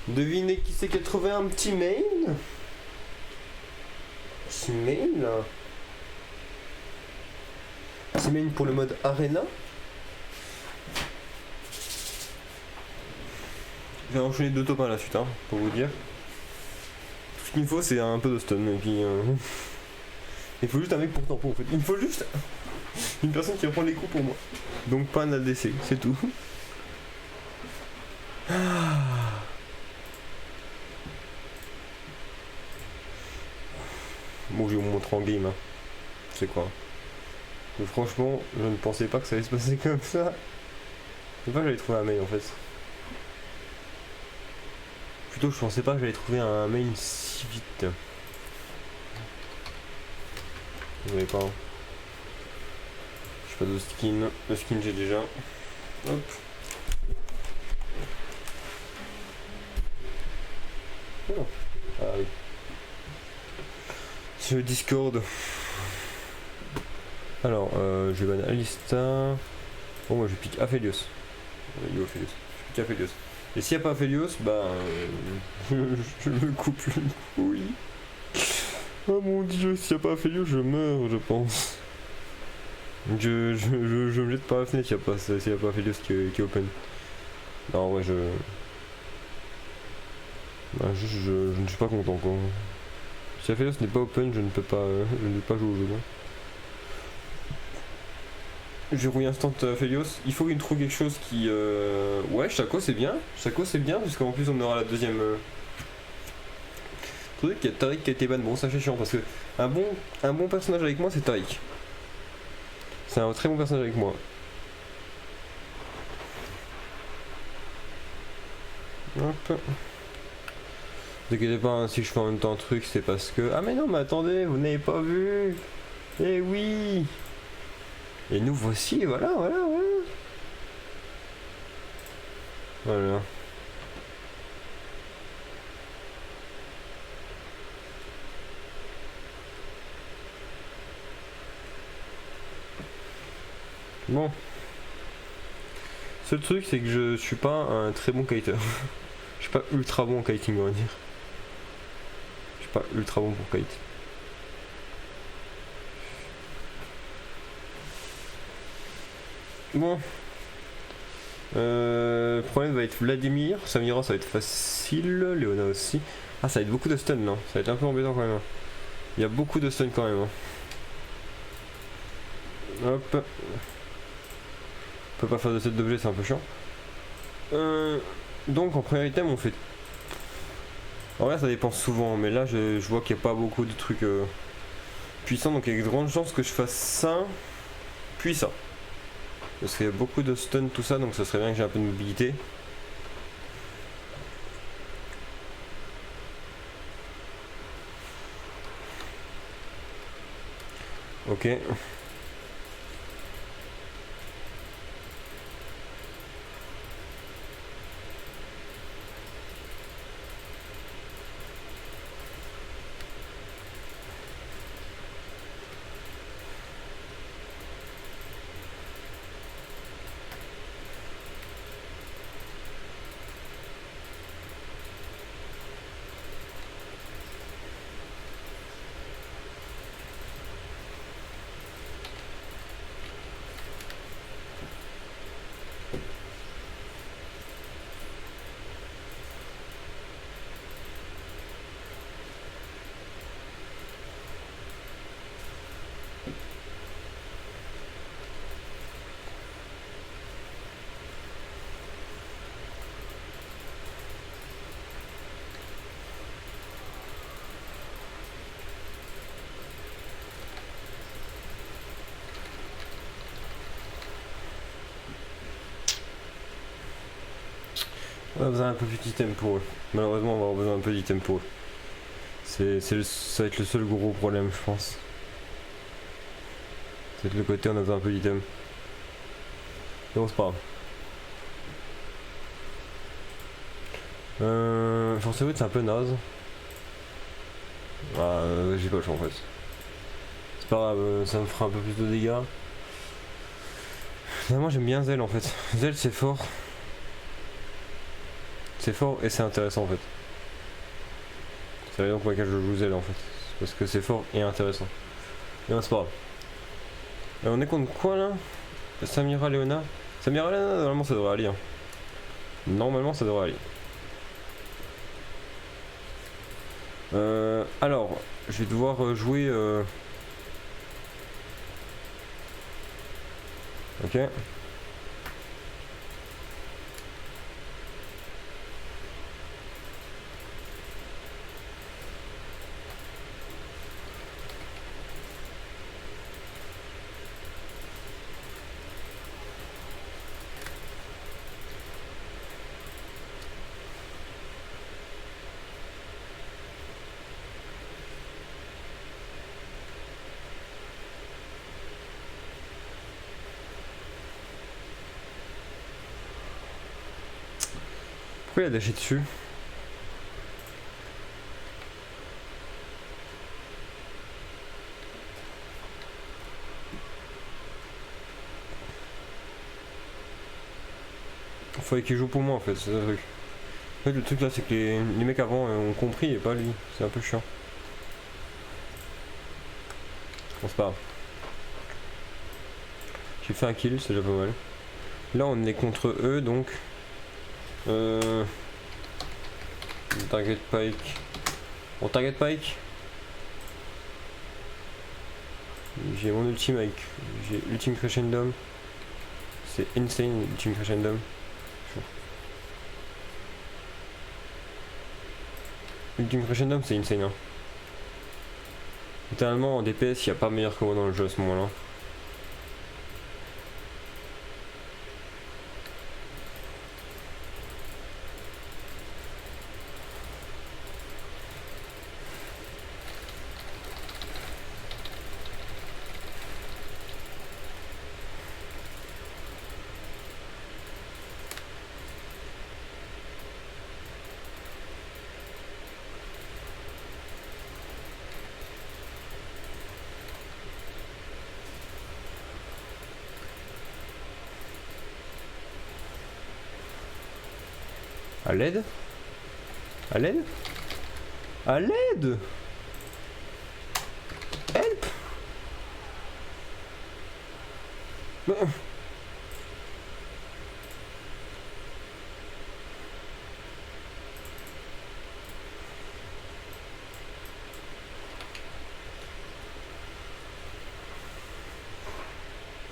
Devinez qui c'est qui a trouvé un petit mail. Petit mail. Petit mail pour le mode Arena. Je vais enchaîner 2 top 1 la suite, hein, pour vous dire. Tout ce qu'il me faut, c'est un peu de stun. Et puis, il faut juste un mec pour tampon en fait. Il me faut juste une personne qui reprend les coups pour moi. Donc pas un ADC, c'est tout. Bon, je vais vous montrer en game. Hein. C'est quoi. Mais franchement, je ne pensais pas que ça allait se passer comme ça. Je sais pas que j'allais trouver un mail en fait. Plutôt, je pensais pas que j'allais trouver un mail si vite. Vous voyez pas. J'ai pas de skin. Le skin, j'ai déjà. Hop. Oh. Ah oui. C'est le Discord. Alors, je vais ban Alistar. Bon, moi je pique Aphelios. Yo Aphelios. Je pique Aphelios. Et s'il n'y a pas Aphelios, bah. Je me coupe le couille. Oh mon dieu, s'il n'y a pas Aphelios, je meurs, je pense. Je me jette par la fenêtre s'il n'y a pas Aphelios qui est open. Non, ouais, bah, je ne suis pas content quoi. Si Aphelios n'est pas open, je ne peux pas jouer au jeu. Non. J'ai rouillé instant Aphelios. Il faut qu'il trouve quelque chose qui. Ouais, Shaco c'est bien. Shaco c'est bien, puisqu'en plus on aura la deuxième. Truc, il y a Tariq qui a été ban. Bon, ça c'est chiant parce que un bon personnage avec moi c'est Tariq. C'est un très bon personnage avec moi. Hop. Ne inquiétez pas, hein, si je fais en même temps un truc, c'est parce que. Ah mais non, mais attendez, vous n'avez pas vu. Eh oui. Et nous voici, voilà. Voilà. Bon. Seul truc, c'est que je suis pas un très bon kiter. Je suis pas ultra bon en kiting, on va dire. Je suis pas ultra bon pour kite. Bon. Le problème va être Vladimir. Samira, ça va être facile. Léona aussi. Ah, ça va être beaucoup de stun là. Ça va être un peu embêtant quand même. Il y a beaucoup de stun quand même. Hop. On peut pas faire de set d'objet, c'est un peu chiant. Donc en premier item, on fait. En vrai, ça dépend souvent, mais là, je vois qu'il n'y a pas beaucoup de trucs puissants, donc il y a de grandes chances que je fasse ça, puis ça. Parce qu'il y a beaucoup de stun, tout ça, donc ça serait bien que j'ai un peu de mobilité. Ok. On a besoin d'un peu d'item pour eux. Malheureusement, on va avoir besoin d'un peu d'item pour eux. Ça va être le seul gros problème, je pense. C'est de le côté, on a besoin un peu d'item. Mais bon, c'est pas grave. Force c'est un peu naze. Ah, j'ai pas le choix en fait. C'est pas grave, ça me fera un peu plus de dégâts. Moi j'aime bien Zell en fait. Zell c'est fort. c'est fort et c'est intéressant en fait. C'est la raison pour laquelle je joue Zelda en fait. C'est parce que c'est fort et intéressant. Et non, c'est pas grave. Et on est contre quoi là? Samira Leona. Samira Leona, normalement ça devrait aller. Hein. Normalement ça devrait aller. Alors, je vais devoir jouer. Ok. Pourquoi il a daché dessus? Il fallait qu'il joue pour moi en fait, c'est ça le truc. En fait, le truc là, c'est que les mecs avant ont compris et pas lui. C'est un peu chiant. Bon, c'est pas grave. J'ai fait un kill, c'est déjà pas mal. Là, on est contre eux donc. Target Pike. On target Pike. J'ai mon ultime avec. J'ai Ultime Crescendum. C'est insane, Ultime Crescendum. Ultime Crescendum, c'est insane. Hein. Littéralement, en DPS, il n'y a pas meilleur que moi dans le jeu à ce moment-là. À l'aide? À l'aide? À l'aide? Help!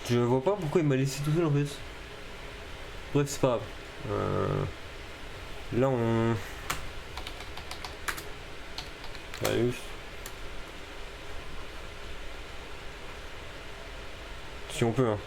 Je vois pas pourquoi il m'a laissé tout seul en fait. Bref, c'est pas grave. Là on... Allez, si on peut hein.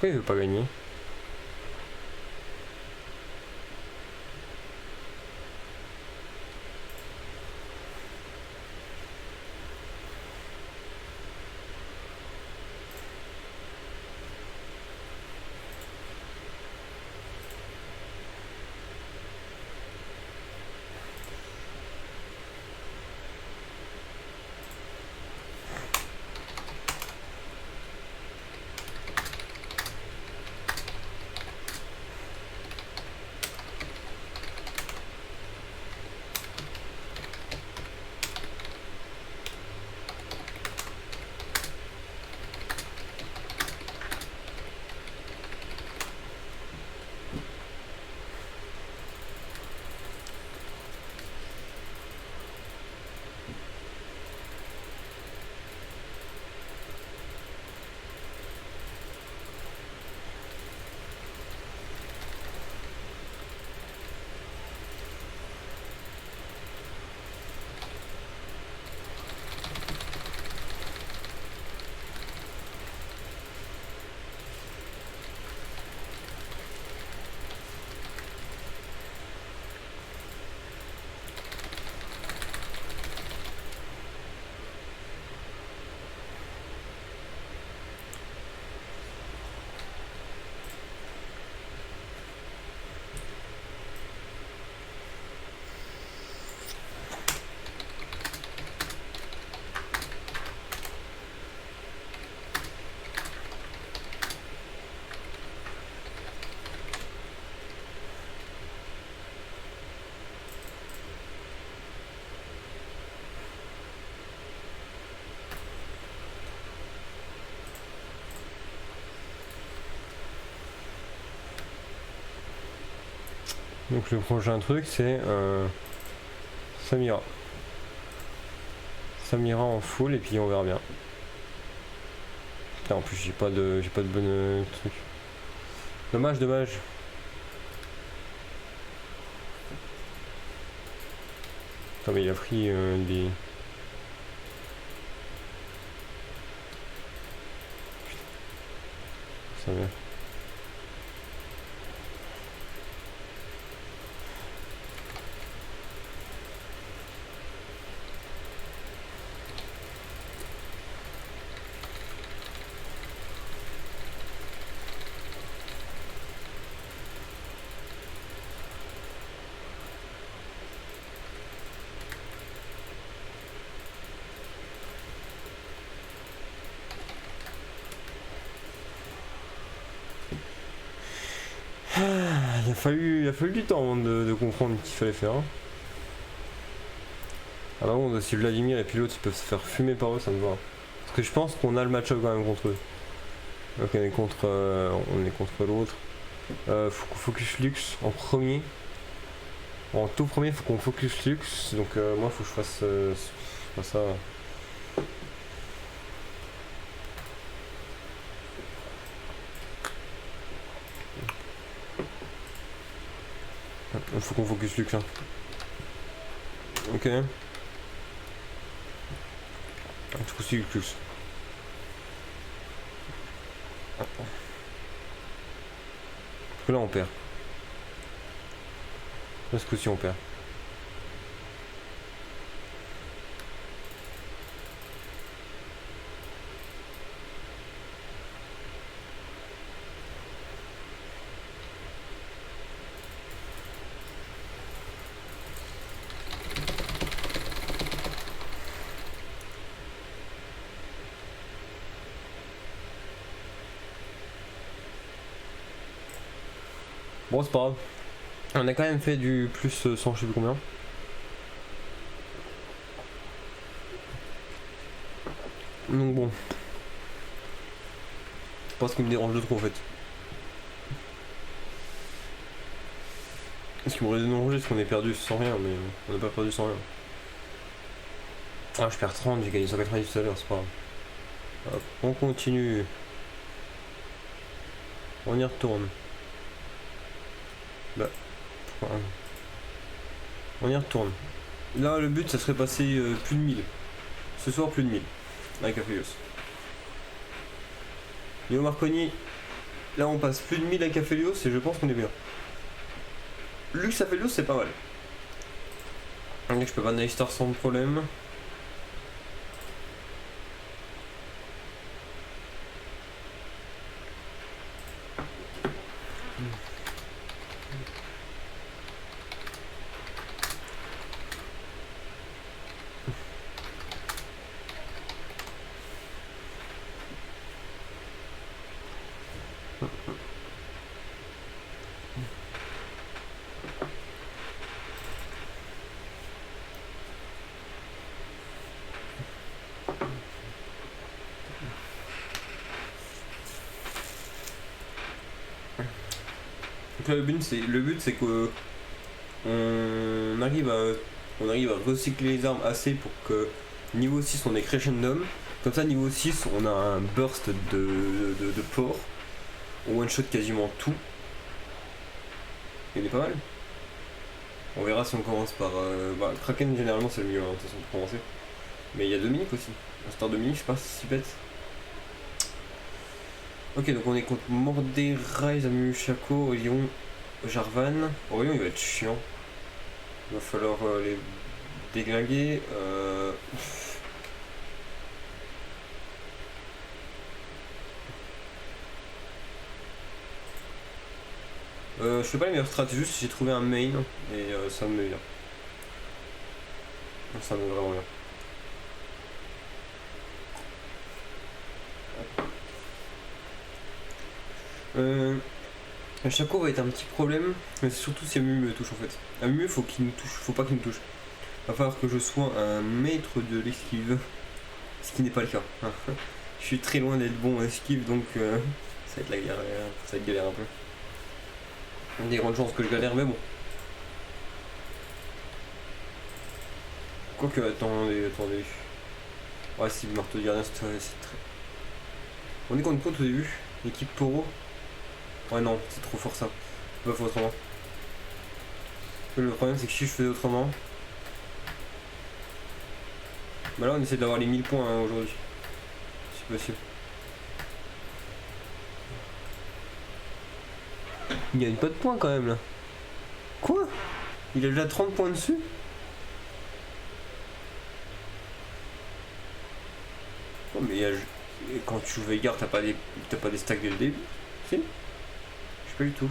Pourquoi il veut pas gagner? Donc le prochain truc c'est Samira. Samira en full et puis on verra bien. Putain, en plus j'ai pas de bonne truc. Dommage, dommage. Attends mais il a pris des... Ça va. Il a fallu du temps avant de comprendre ce qu'il fallait faire. Hein. Ah bah bon, si Vladimir et puis l'autre ils peuvent se faire fumer par eux, ça me va. Parce que je pense qu'on a le match-up quand même contre eux. Donc on est contre l'autre. Faut qu'on focus Lux en premier. En tout premier, faut qu'on focus Lux. Donc moi, faut que je fasse ça. Faut qu'on focus Lux. Hein. Ok. Du coup, c'est Lux. Parce que là, on perd. Là, ce coup-ci, on perd. Bon, c'est pas grave. On a quand même fait du plus 100, je sais plus combien. Donc bon. C'est pas ce qui me dérange de trop en fait. Ce qui m'aurait dérangé, c'est qu'on est perdu sans rien, mais on n'a pas perdu sans rien. Ah, je perds 30, j'ai gagné 190 tout à l'heure, c'est pas grave. Hop, on continue. On y retourne. Bah, on y retourne. Là, le but, ça serait passer plus de 1000. Ce soir, plus de 1000. Avec Aphelios. Léo Marconi. Là, on passe plus de 1000 avec Aphelios et je pense qu'on est bien. Lux Aphelios, c'est pas mal. Donc, je peux pas Nightstar sans problème. Donc là, le but c'est que on arrive à recycler les armes assez pour que niveau 6 on ait crescendum. Comme ça niveau 6 on a un burst de port. On one shot quasiment tout. Il est pas mal. On verra si on commence par... Kraken généralement c'est le mieux hein, de toute façon pour commencer. Mais il y a Dominique aussi. Un star Dominique, je sais pas si bête. Ok, donc on est contre Mordé, Rise, Amu, Chaco, Orion, Jarvan. Orion il va être chiant. Il va falloir les déglinguer. Je fais pas les meilleures strats, juste j'ai trouvé un main et ça me met bien. Ça me met vraiment bien. Chaco va être un petit problème, mais c'est surtout si Amu me touche en fait. Amu faut qu'il nous touche, faut pas qu'il me touche. Va falloir que je sois un maître de l'esquive, ce qui n'est pas le cas. Je suis très loin d'être bon en esquive donc ça va être la galère, ça va être galère un peu. Des grandes chances que je galère mais bon. Quoique, attendez. Ouais, si le marteau gardien, c'est très. On est contre au début. Équipe Taureau. Ouais, non, c'est trop fort ça. Je peux pas faire autrement. Le problème, c'est que si je faisais autrement. Bah là, on essaie d'avoir les 1000 points hein, aujourd'hui. C'est possible. Il gagne pas de points quand même là. Quoi? Il a déjà 30 points dessus? Oh mais quand tu joues Veigar t'as pas des stacks dès le début? Si? Je sais pas du tout.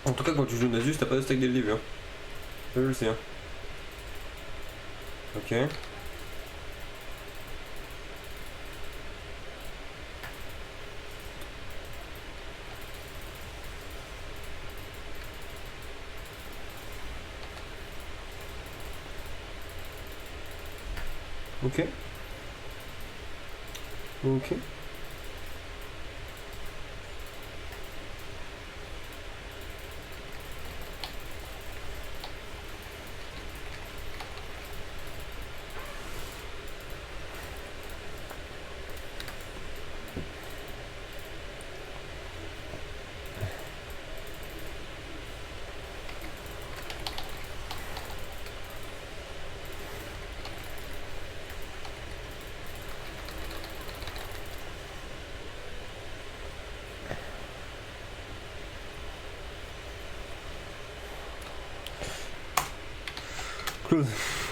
En tout cas quand tu joues Nasus t'as pas de stack dès le début hein. Ça je le sais hein. Ok. Ok. Ok.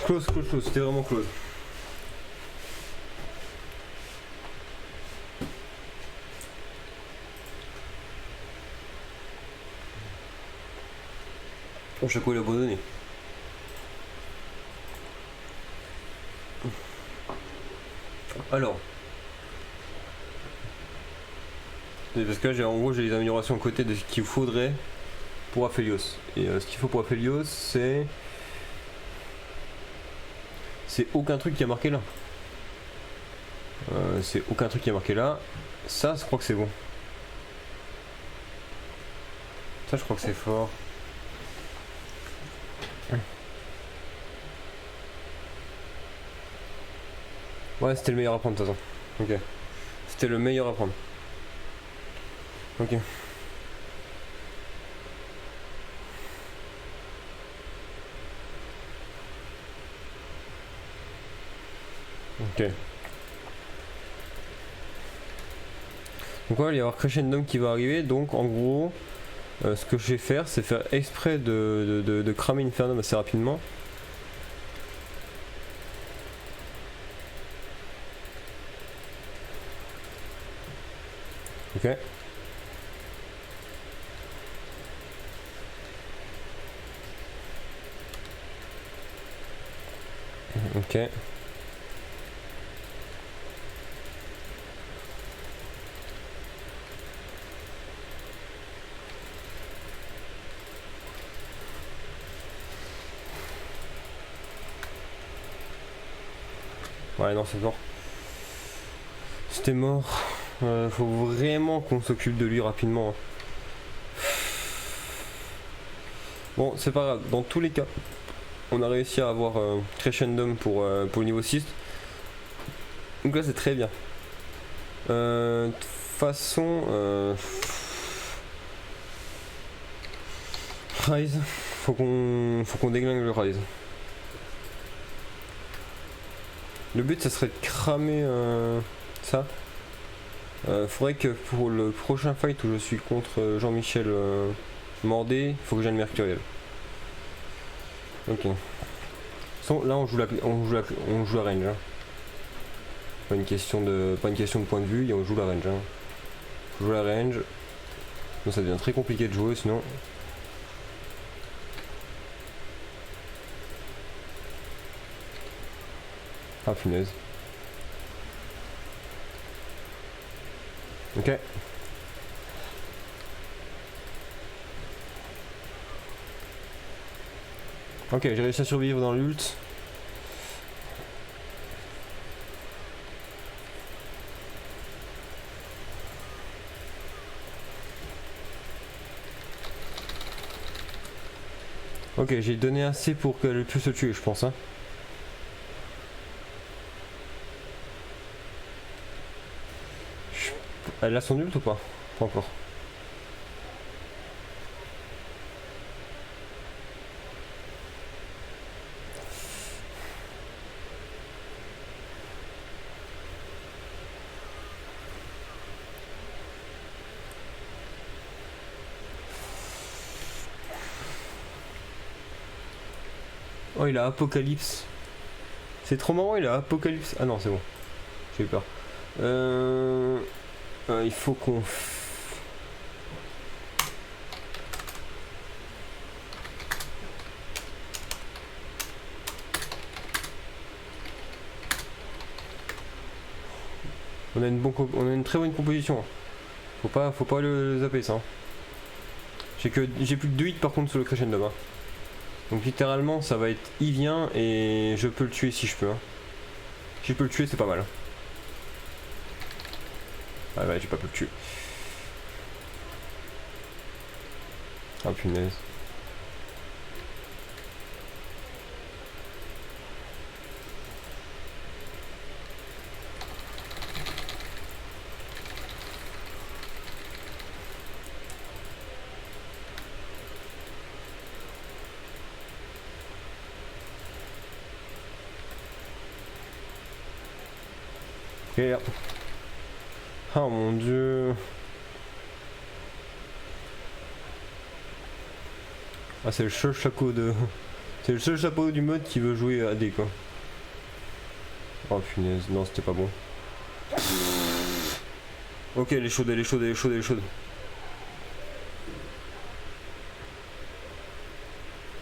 Close, c'était vraiment close. Oh, Chaco il a abandonné. Alors. Parce que là, en gros, j'ai les améliorations à côté de ce qu'il faudrait pour Aphelios. Et ce qu'il faut pour Aphelios, c'est aucun truc qui a marqué là. C'est aucun truc qui a marqué là. Ça, je crois que c'est bon. Ça, je crois que c'est fort. Ouais, c'était le meilleur à prendre de toute façon. Ok. C'était le meilleur à prendre. Ok. Ok. Donc voilà, il va y avoir Crescendum qui va arriver, donc en gros, ce que je vais faire, c'est faire exprès de cramer Infernum assez rapidement. Ok. Ok. Ouais, non, c'est mort. C'était mort. Faut vraiment qu'on s'occupe de lui rapidement. Bon, c'est pas grave. Dans tous les cas, on a réussi à avoir Crescendum pour le niveau 6. Donc là, c'est très bien. De toute façon... Rise. Faut qu'on déglingue le Rise. Le but ça serait de cramer ça. Faudrait que pour le prochain fight où je suis contre Jean-Michel Mordé, il faut que j'aille le Mercurial. Ok. Là on joue la range. Hein. Pas une question de point de vue, on joue la range. Hein. On joue la range. Donc ça devient très compliqué de jouer sinon. Ah punaise. Ok. Ok, j'ai réussi à survivre dans l'ult. Ok, j'ai donné assez pour qu'elle puisse se tuer, je pense. Hein. Elle a son ult ou pas? Pas encore. Oh, il a Apocalypse. C'est trop marrant, il a Apocalypse. Ah non, c'est bon. J'ai eu peur. Il faut qu'on... On a une très bonne composition. Faut pas le zapper ça. J'ai plus que 2 hits par contre sur le crescendo. Hein. Donc littéralement ça va être il vient et je peux le tuer si je peux. Hein. Si je peux le tuer c'est pas mal. Ah ouais j'ai pas pu le tuer. Ah punaise. Oh mon dieu. Ah c'est le seul chapeau de... C'est le seul chapeau du mode qui veut jouer AD quoi. Oh punaise, non c'était pas bon. Ok elle est chaude, elle est chaude, elle est chaude, elle est chaude.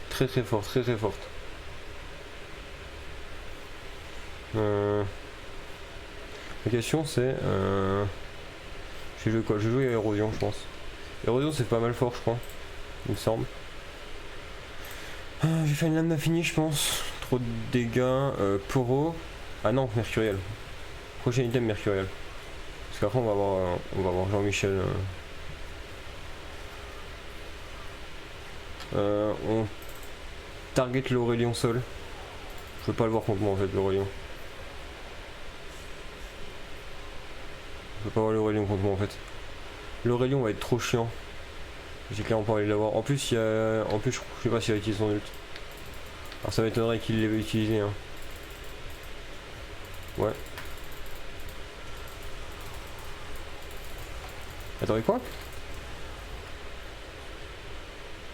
Très très forte, très très forte. La question c'est... J'ai joué quoi? J'ai joué à Érosion je pense. Érosion c'est pas mal fort je crois. Il me semble. J'ai fait une lame d'infini je pense. Trop de dégâts. Poro. Ah non, Mercuriel. Prochain item Mercuriel. Parce qu'après on va voir Jean-Michel. On target l'Aurélien sol. Je veux pas le voir contre moi en fait l'Aurélien. Je veux pas voir l'Aurélien contre moi en fait. L'Aurélien va être trop chiant. J'ai clairement pas envie de l'avoir. En plus, je sais pas s'il a utilisé son ult. Alors ça m'étonnerait qu'il l'ait utilisé. Hein. Ouais. Attendez quoi?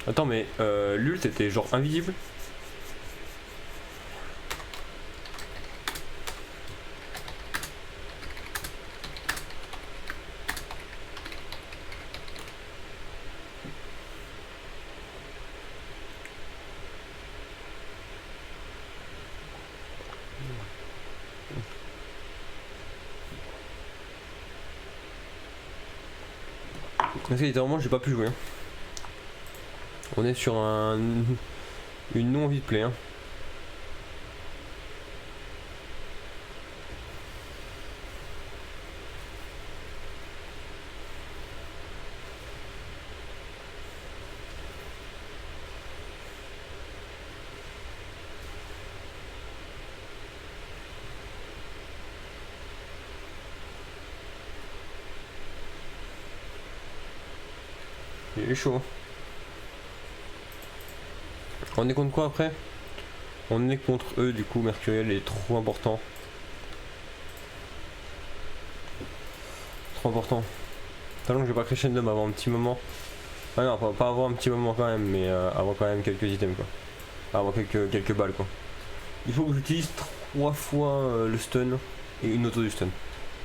Attends mais l'ult était genre invisible? Parce que littéralement j'ai pas pu jouer. Hein. On est sur une non-envie de play. Hein. Il est chaud. On est contre quoi après? On est contre eux du coup, Mercuriel est trop important. Trop important. Talon que j'ai pas crescendo avant un petit moment. Ah non, pas avant un petit moment quand même, mais avant quand même quelques items quoi. Avant quelques balles quoi. Il faut que j'utilise 3 fois le stun et une auto du stun.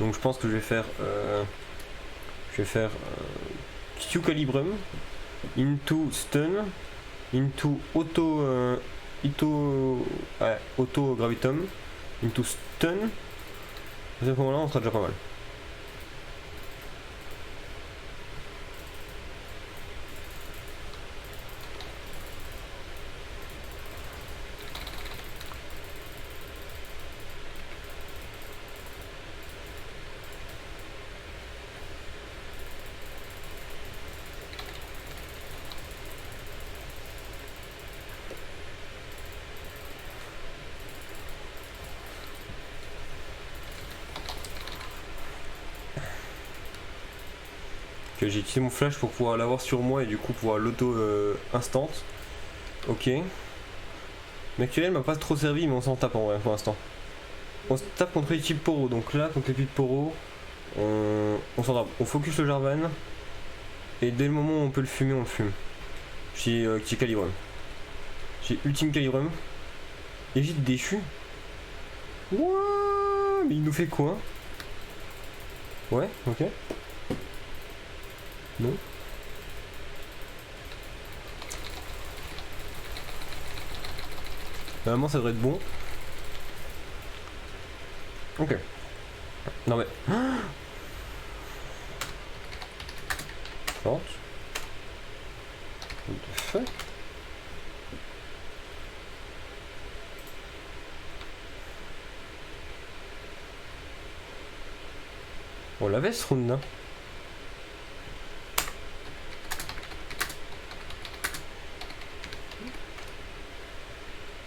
Donc je pense que je vais faire Q Calibrum into stun into auto gravitum into stun. À ce moment là on sera déjà pas mal. j'ai utilisé mon flash pour pouvoir l'avoir sur moi et du coup pouvoir l'auto instant. Ok. L'actuel m'a pas trop servi, mais on s'en tape en vrai pour l'instant. On se tape contre l'équipe Poro, donc là contre l'équipe Poro, on s'en tape. On focus le Jarvan et dès le moment où on peut le fumer, on le fume. J'ai Calibrum. J'ai Ultime Calibrum. Évite déchu. Wouah, mais il nous fait quoi? Ouais, ok. Non. Normalement ça devrait être bon. Ok. Non mais... What the fuck? On l'avait ce round là.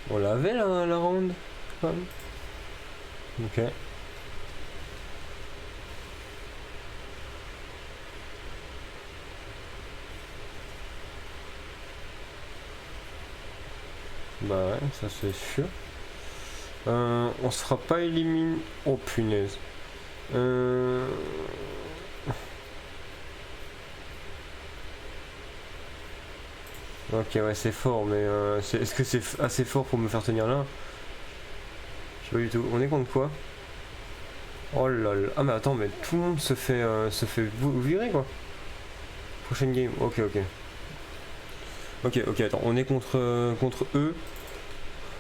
On l'avait la round. Ok. Bah ouais, ça c'est sûr. On sera pas éliminé. Oh punaise. Ok ouais c'est fort mais est-ce que c'est assez fort pour me faire tenir là? Je sais pas du tout. On est contre quoi? Oh là là. Ah mais attends mais tout le monde se fait virer quoi. Prochaine game. Ok ok. Ok attends on est contre eux.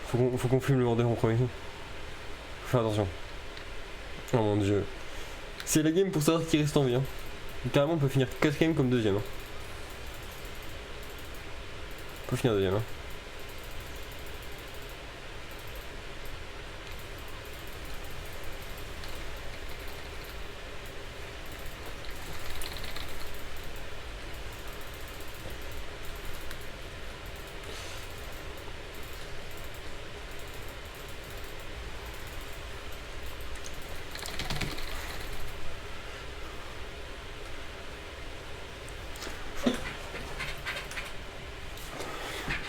Faut qu'on fume le border en premier. Faut faire attention. Oh mon dieu. C'est la game pour savoir qui reste en vie. Hein. Carrément on peut finir 4ème comme deuxième. Hein. On peut finir deuxième. Hein.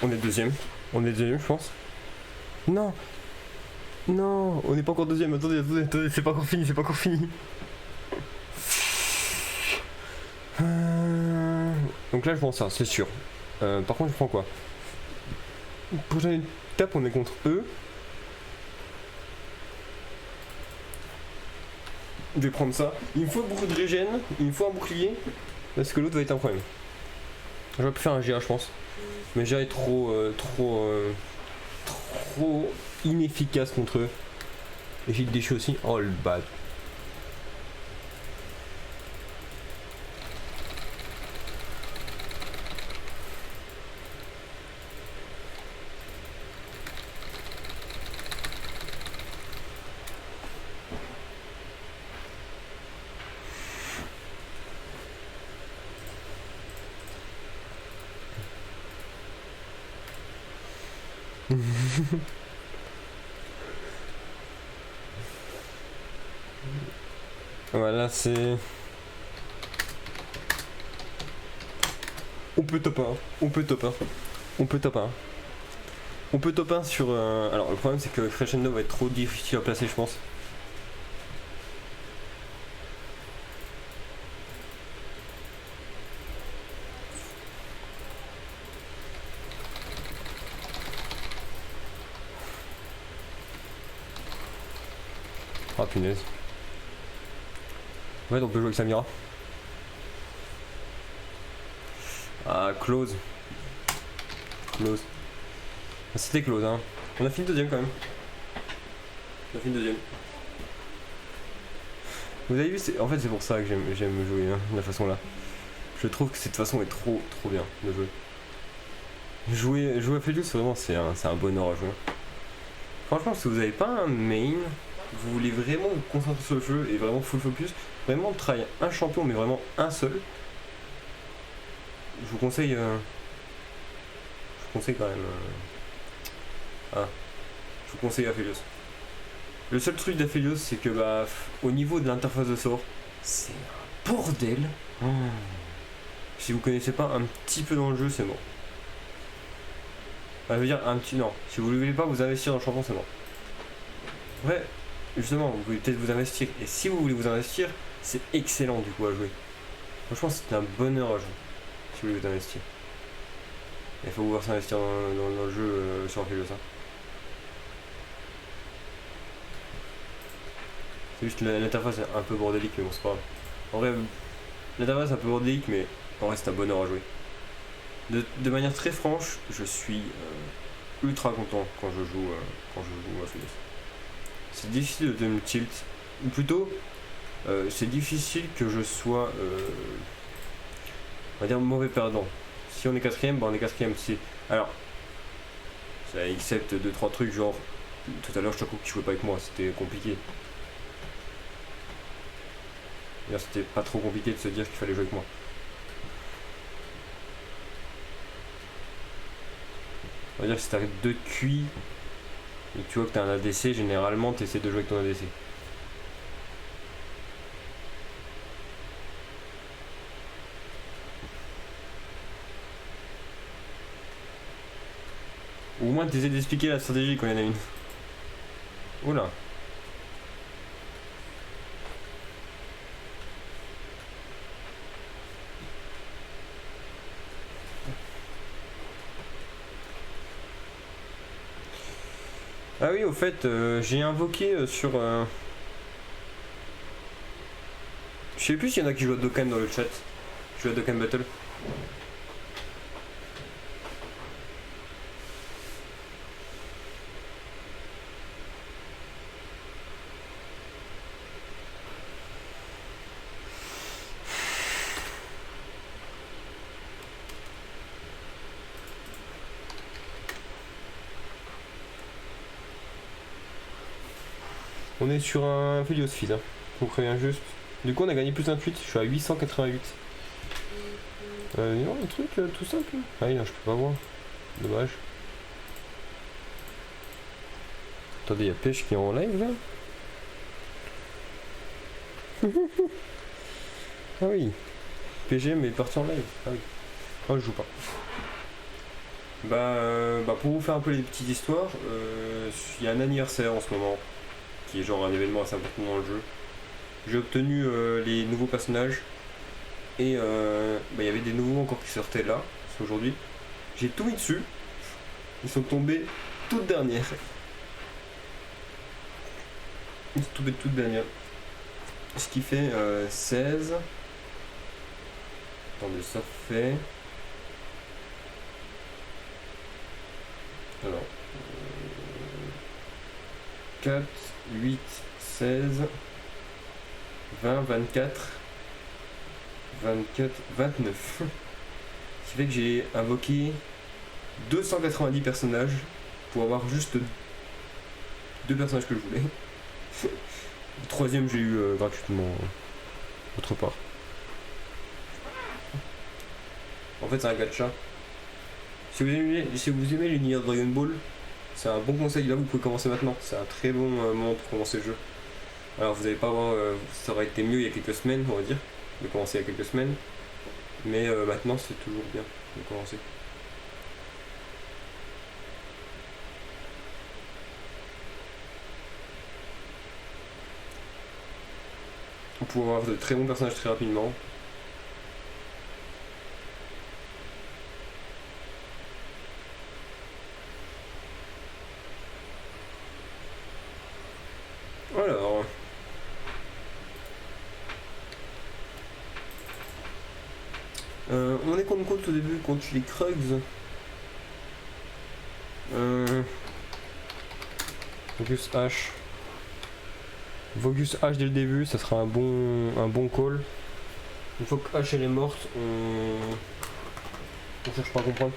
On est deuxième. On est deuxième, je pense. Non. Non, on n'est pas encore deuxième. Attendez, c'est pas encore fini, c'est pas encore fini. Donc là, je prends ça, c'est sûr. Par contre, je prends quoi? Prochaine étape, on est contre eux. Je vais prendre ça. Il me faut beaucoup de régène, il me faut un bouclier. Parce que l'autre va être un problème. J'aurais pu faire un GA, je pense. Mais GA est trop inefficace contre eux. Et j'ai déchu aussi. Oh le bad. Voilà, c'est... On peut top 1, on peut top 1, on peut top 1. On peut top 1 sur... Alors le problème c'est que Crescendo va être trop difficile à placer je pense. Ah punaise. Ouais, on peut jouer avec Samira. Ah, close. Close. C'était close, hein. On a fini deuxième quand même. On a fini deuxième. Vous avez vu, en fait c'est pour ça que j'aime jouer hein, de la façon là. Je trouve que cette façon est trop bien de jouer. Jouer à Felius, vraiment c'est un bonheur à jouer. Franchement, si vous n'avez pas un main, vous voulez vraiment vous concentrer sur le jeu et vraiment full focus, vraiment travailler un champion mais vraiment un seul, je vous conseille quand même je vous conseille Aphelios. Le seul truc d'Aphelios c'est que bah au niveau de l'interface de sort c'est un bordel. Si vous connaissez pas un petit peu dans le jeu, c'est mort. Enfin, je veux dire, un petit. Non, si vous ne voulez pas vous investir dans le champion, c'est mort. Ouais, justement, vous pouvez peut-être vous investir. Et si vous voulez vous investir, c'est excellent du coup à jouer. Franchement, c'est un bonheur à jouer. Si vous voulez vous investir. Il faut pouvoir s'investir dans le jeu sur Aphelios. Hein. C'est juste l'interface est un peu bordélique, mais bon, c'est pas grave. En vrai, l'interface est un peu bordélique, mais en vrai, c'est un bonheur à jouer. De manière très franche, je suis ultra content quand je joue à Aphelios. C'est difficile de me tilt. Ou plutôt, c'est difficile que je sois, on va dire, mauvais perdant. Si on est quatrième, bah on est quatrième. Alors, ça accepte 2-3 trucs, genre, tout à l'heure, je te crois que tu jouais pas avec moi, c'était compliqué. D'ailleurs, c'était pas trop compliqué de se dire qu'il fallait jouer avec moi. On va dire que si t'arrives 2 QI et que tu vois que t'as un ADC, généralement t'essaies de jouer avec ton ADC. Ou au moins t'essaies d'expliquer la stratégie quand il y en a une. Oula. Ah oui, au fait, j'ai invoqué sur... Je sais plus s'il y en a qui jouent à Dokkan dans le chat. Je joue à Dokkan Battle. On est sur un Aphelios feed, hein. Je vous préviens juste. Du coup, on a gagné plus 28, je suis à 888. Non, un truc tout simple. Ah oui, non, je peux pas voir. Dommage. Attendez, il y a Pêche qui est en live là. Ah oui. PGM est parti en live. Ah oui. Oh, je joue pas. Bah pour vous faire un peu les petites histoires, il y a un anniversaire en ce moment, qui est genre un événement assez important dans le jeu. J'ai obtenu les nouveaux personnages et il y avait des nouveaux encore qui sortaient là, c'est aujourd'hui. J'ai tout mis dessus, ils sont tombés toute dernière. Ils sont tombés toute dernière. Ce qui fait 16. Attendez, ça fait... Alors... 4, 8, 16... 20, 24, 24, 29. Ce qui fait que j'ai invoqué 290 personnages pour avoir juste 2 personnages que je voulais. Le troisième j'ai eu gratuitement autre part. En fait c'est un gacha. Si vous aimez l'univers Dragon Ball, c'est un bon conseil, là vous pouvez commencer maintenant. C'est un très bon moment pour commencer le jeu. Alors vous n'allez pas avoir, ça aurait été mieux il y a quelques semaines, on va dire, de commencer il y a quelques semaines, mais maintenant c'est toujours bien de commencer. On peut avoir de très bons personnages très rapidement. Alors... on est contre au début, contre les Krugs. Vogus H. Vogus H dès le début, ça sera un bon call. Une fois que H elle est morte, on cherche pas à comprendre.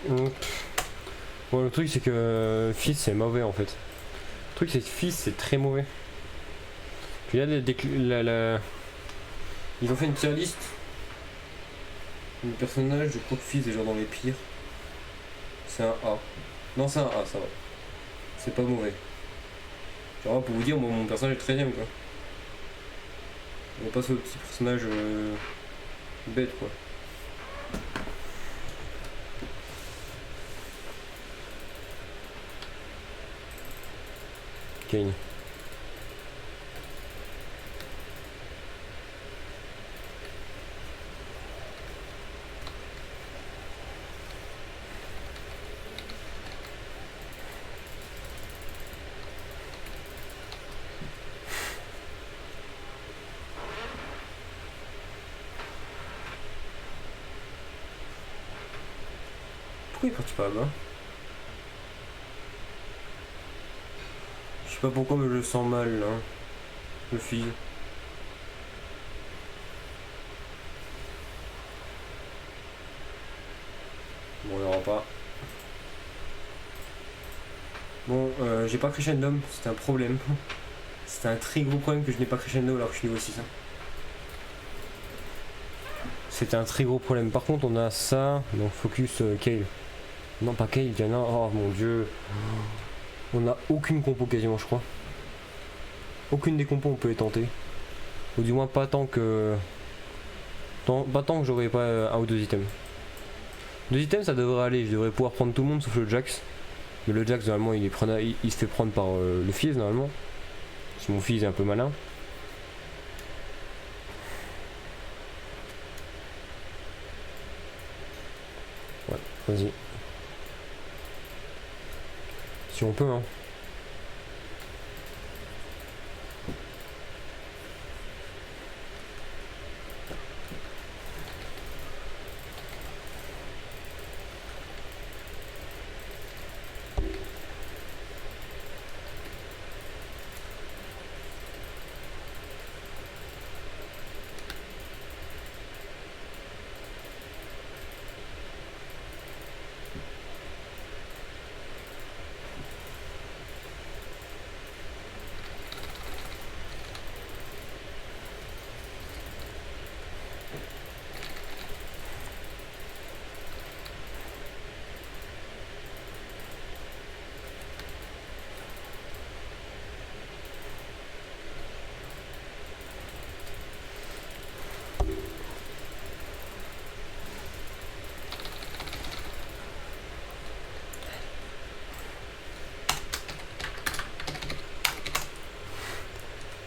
Bon, le truc c'est que Fizz c'est mauvais en fait. Le truc c'est que Fizz c'est très mauvais. Puis il y a ils ont fait une tier list. Le personnage, je crois que Fizz est genre dans les pires. C'est un A. Non, c'est un A, ça va. C'est pas mauvais. Genre pour vous dire, moi, mon personnage est 13ème quoi. On passe au petit personnage bête quoi. Kane. Pourquoi il est parti par là-bas? Je sais pas pourquoi mais je le sens mal là. Le fil. Bon, il n'y aura pas. Bon, j'ai pas crescendo, c'était un problème. C'était un très gros problème que je n'ai pas crescendo alors que je suis niveau 6. Hein. C'était un très gros problème. Par contre, on a ça. Donc, focus Kale. Non, pas Kale, Diana. Oh mon dieu. On a aucune compo quasiment, je crois. Aucune des compos on peut les tenter. Ou du moins pas tant que. Pas tant que j'aurais pas un ou deux items. Deux items ça devrait aller, je devrais pouvoir prendre tout le monde sauf le Jax. Mais le Jax normalement il se fait prendre par le Fizz normalement. Si mon Fizz est un peu malin. Ouais, vas-y. Si on peut hein.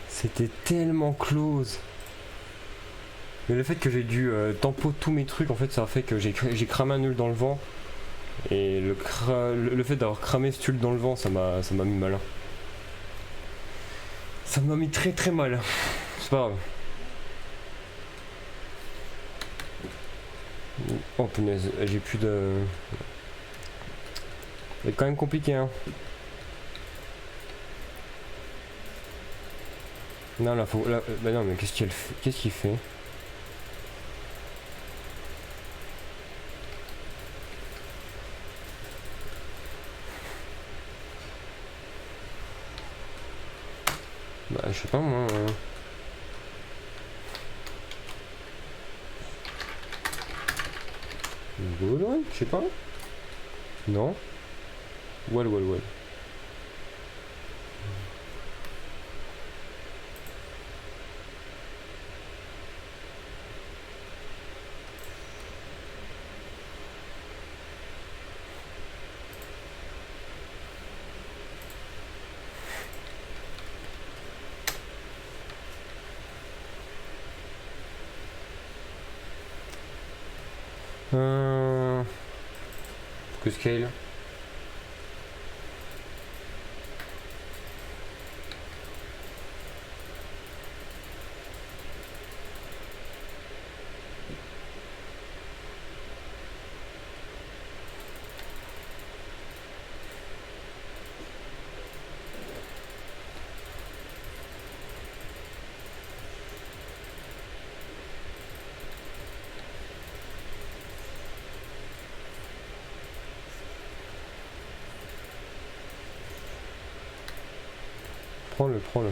C'était tellement close. Mais le fait que j'ai dû tempo tous mes trucs, en fait, ça a fait que j'ai cramé un ult dans le vent. Et le fait d'avoir cramé ce ult dans le vent, ça m'a mis mal. Ça m'a mis très très mal. C'est pas grave. Oh punaise, j'ai plus de... C'est quand même compliqué hein. Non là faut... Là, bah non mais qu'est-ce qu'il fait? Bah je sais pas moi... Je sais pas. Non. Well. Que scale. prends-le, prends-le.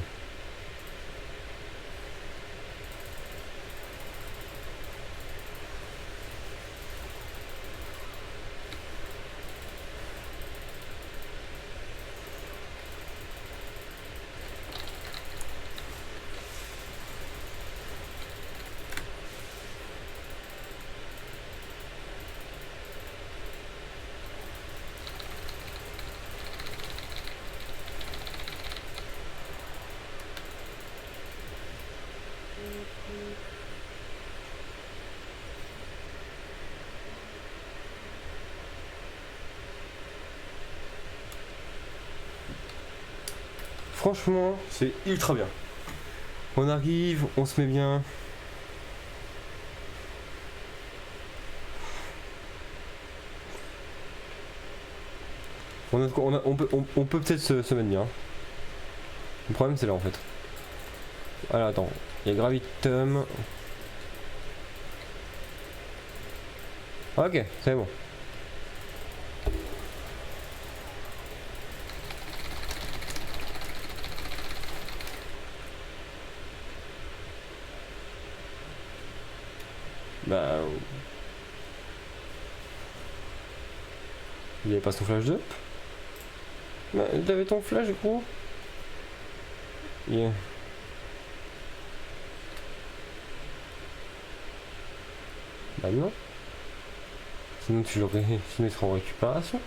Franchement, c'est ultra bien. On arrive, on se met bien. On peut peut-être se mettre bien. Le problème c'est là en fait. Alors attends, il y a Gravitum. Ok, c'est bon. Bah... Il avait pas son flash d'up. Bah, t'avais ton flash gros. Yeah. Bah non. Sinon tu l'aurais... Sinon il sera en récupération.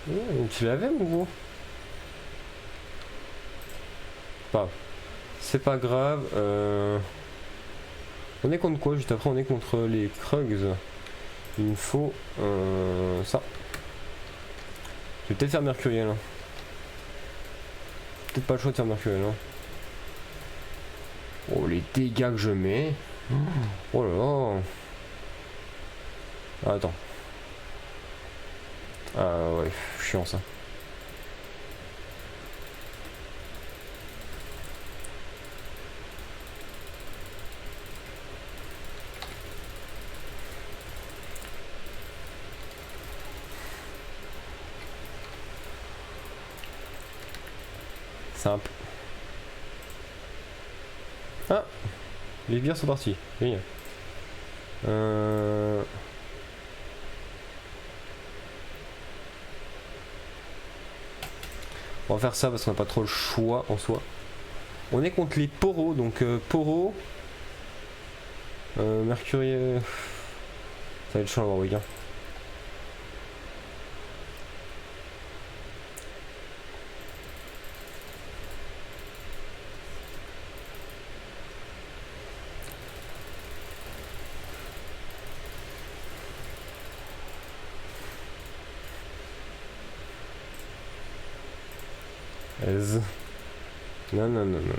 Ouais, tu l'avais mon gros. Pas. C'est pas grave. On est contre quoi juste après? On est contre les Krugs. Il me faut ça. Je vais peut-être faire Mercuriel. Hein. Peut-être pas le choix de faire Mercuriel. Hein. Oh les dégâts que je mets. Oh là là. Ah, attends. Ah ouais, chiant ça. Simple. Ah, les bières sont partis. Génial. On va faire ça parce qu'on n'a pas trop le choix en soi. On est contre les Poros, donc Poro, Mercuriel. Ça va être chiant à voir, oui. Non, non, non, non,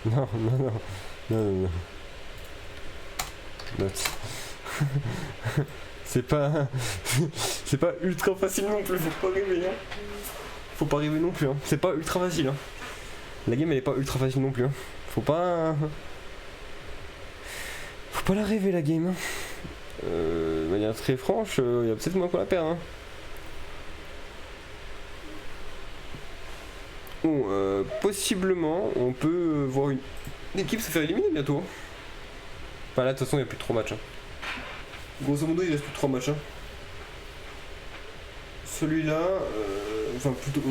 non. Non, non, non. Non, non, non. Note. C'est pas... C'est pas ultra facile non plus, faut pas rêver, hein. Faut pas rêver non plus, hein. C'est pas ultra facile, hein. La game elle est pas ultra facile non plus, hein. Faut pas... Faut pas la rêver la game, hein. De manière très franche, y a peut-être moins qu'on la perd, hein. Bon, possiblement, on peut voir une équipe se faire éliminer bientôt. Enfin là, de toute façon, il n'y a plus de 3 matchs. Hein. Grosso modo, il reste plus de 3 matchs. Hein. Celui-là, enfin plutôt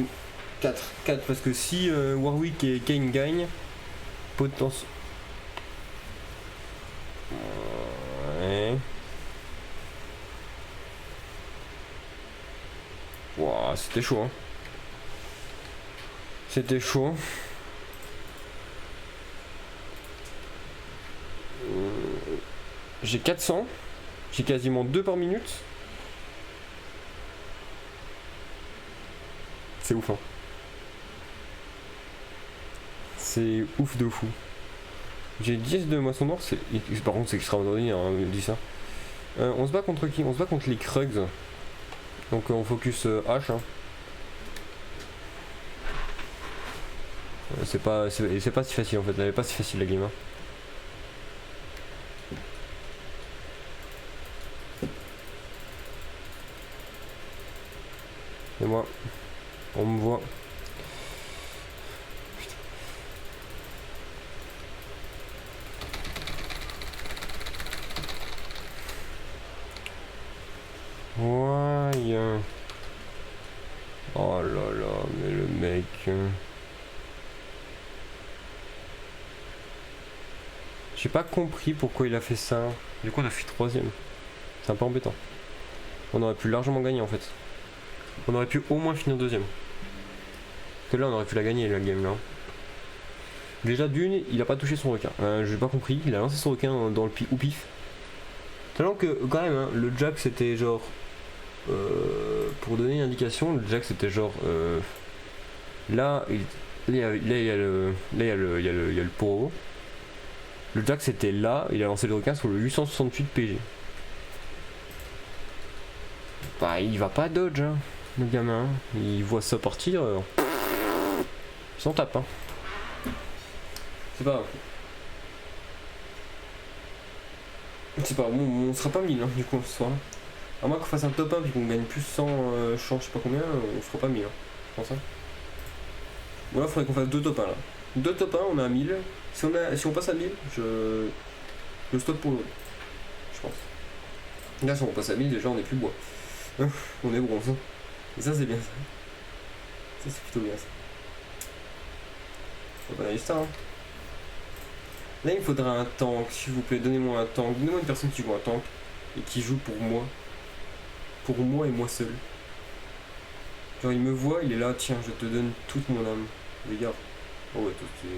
4. 4 parce que si Warwick et Kane gagnent, potentiel. Ouais. Wow, c'était chaud. Hein. C'était chaud. J'ai 400. J'ai quasiment 2 par minute. C'est ouf, hein. C'est ouf de fou. J'ai 10 de moisson d'or. Par contre, c'est extraordinaire, hein, il dit ça. On se bat contre qui? On se bat contre les Krugs. Donc on focus H. Hein. C'est pas si facile en fait, elle est pas si facile la game. Hein. Et moi. On me voit. Ouais. Oh là là, mais le mec. J'ai pas compris pourquoi il a fait ça. Du coup, on a fait 3ème. C'est un peu embêtant. On aurait pu largement gagner en fait. On aurait pu au moins finir 2ème. Parce que là, on aurait pu la gagner la game là. Déjà, d'une, il a pas touché son requin. J'ai pas compris. Il a lancé son requin dans le pif. Sachant que, quand même, hein, le jack c'était genre. Pour donner une indication, le jack c'était genre. Là, il y a le poro. Le jack c'était là, il a lancé le requin sur le 868 PG. Bah, il va pas dodge, hein, le gamin. Il voit ça partir. Il s'en tape, hein. C'est pas grave. C'est pas grave, on sera pas 1000 hein, du coup ce soir. À moins qu'on fasse un top 1 puis qu'on gagne plus 100 chances, je sais pas combien, on fera pas 1000 hein, je pense. Hein. Bon là, il faudrait qu'on fasse 2 top 1 là. 2 top 1, on a 1000. Si on passe à 1000, je stop pour le je pense. Là, si on passe à 1000, déjà on est plus bois. On est bronze. Et ça, c'est bien ça. Ça, c'est plutôt bien ça. On va aller ça. Hein. Là, il me faudra un tank, s'il vous plaît. Donnez-moi un tank. Donnez-moi une personne qui joue un tank et qui joue pour moi. Pour moi et moi seul. Genre, il me voit, il est là, tiens, je te donne toute mon âme. Regarde. Oh, ouais, toi, c'est.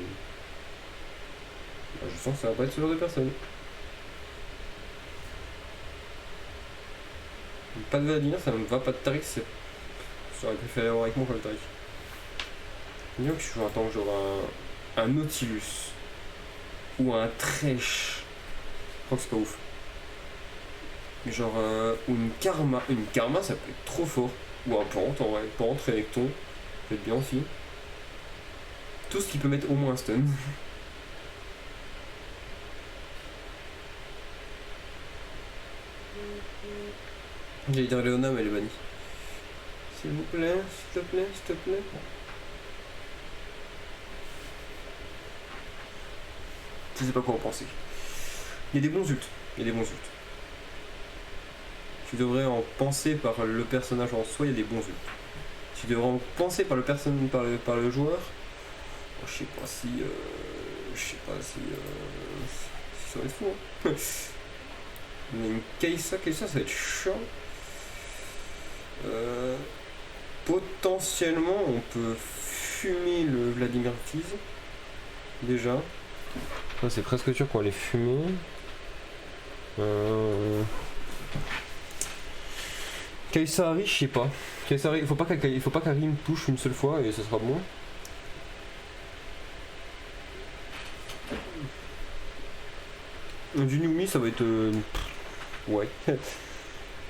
Je sens que ça va pas être ce genre de personne. Pas de Valadina, ça me va, pas de Tariq, c'est. J'aurais préféré avoir avec moi comme Tariq. Disons que je joue un tank, genre un Nautilus. Ou un Thresh. Je crois que c'est pas ouf. Mais genre, ou une Karma. Une Karma, ça peut être trop fort. Ou un Pente, en vrai. Pente, Renekton. Ça peut être bien aussi. Tout ce qui peut mettre au moins un stun. J'allais dire Léona, mais elle est bannie. S'il vous plaît, s'il te plaît, s'il te plaît. Je sais pas quoi en penser. Il y a des bons ults. Il y a des bons ults. Tu devrais en penser par le personnage en soi, il y a des bons ults. Tu devrais en penser par le joueur. Oh, je sais pas si. Si ça va être fou. Hein. Mais une Kai'Sa, ça va être chiant. Potentiellement, on peut fumer le Vladimir Tease. Déjà. Ouais, c'est presque sûr qu'on va les fumer. Kaysari, je sais pas. Kaysari, il faut pas qu'Ari me touche une seule fois et ce sera bon. Du Yumi, ça va être. Ouais.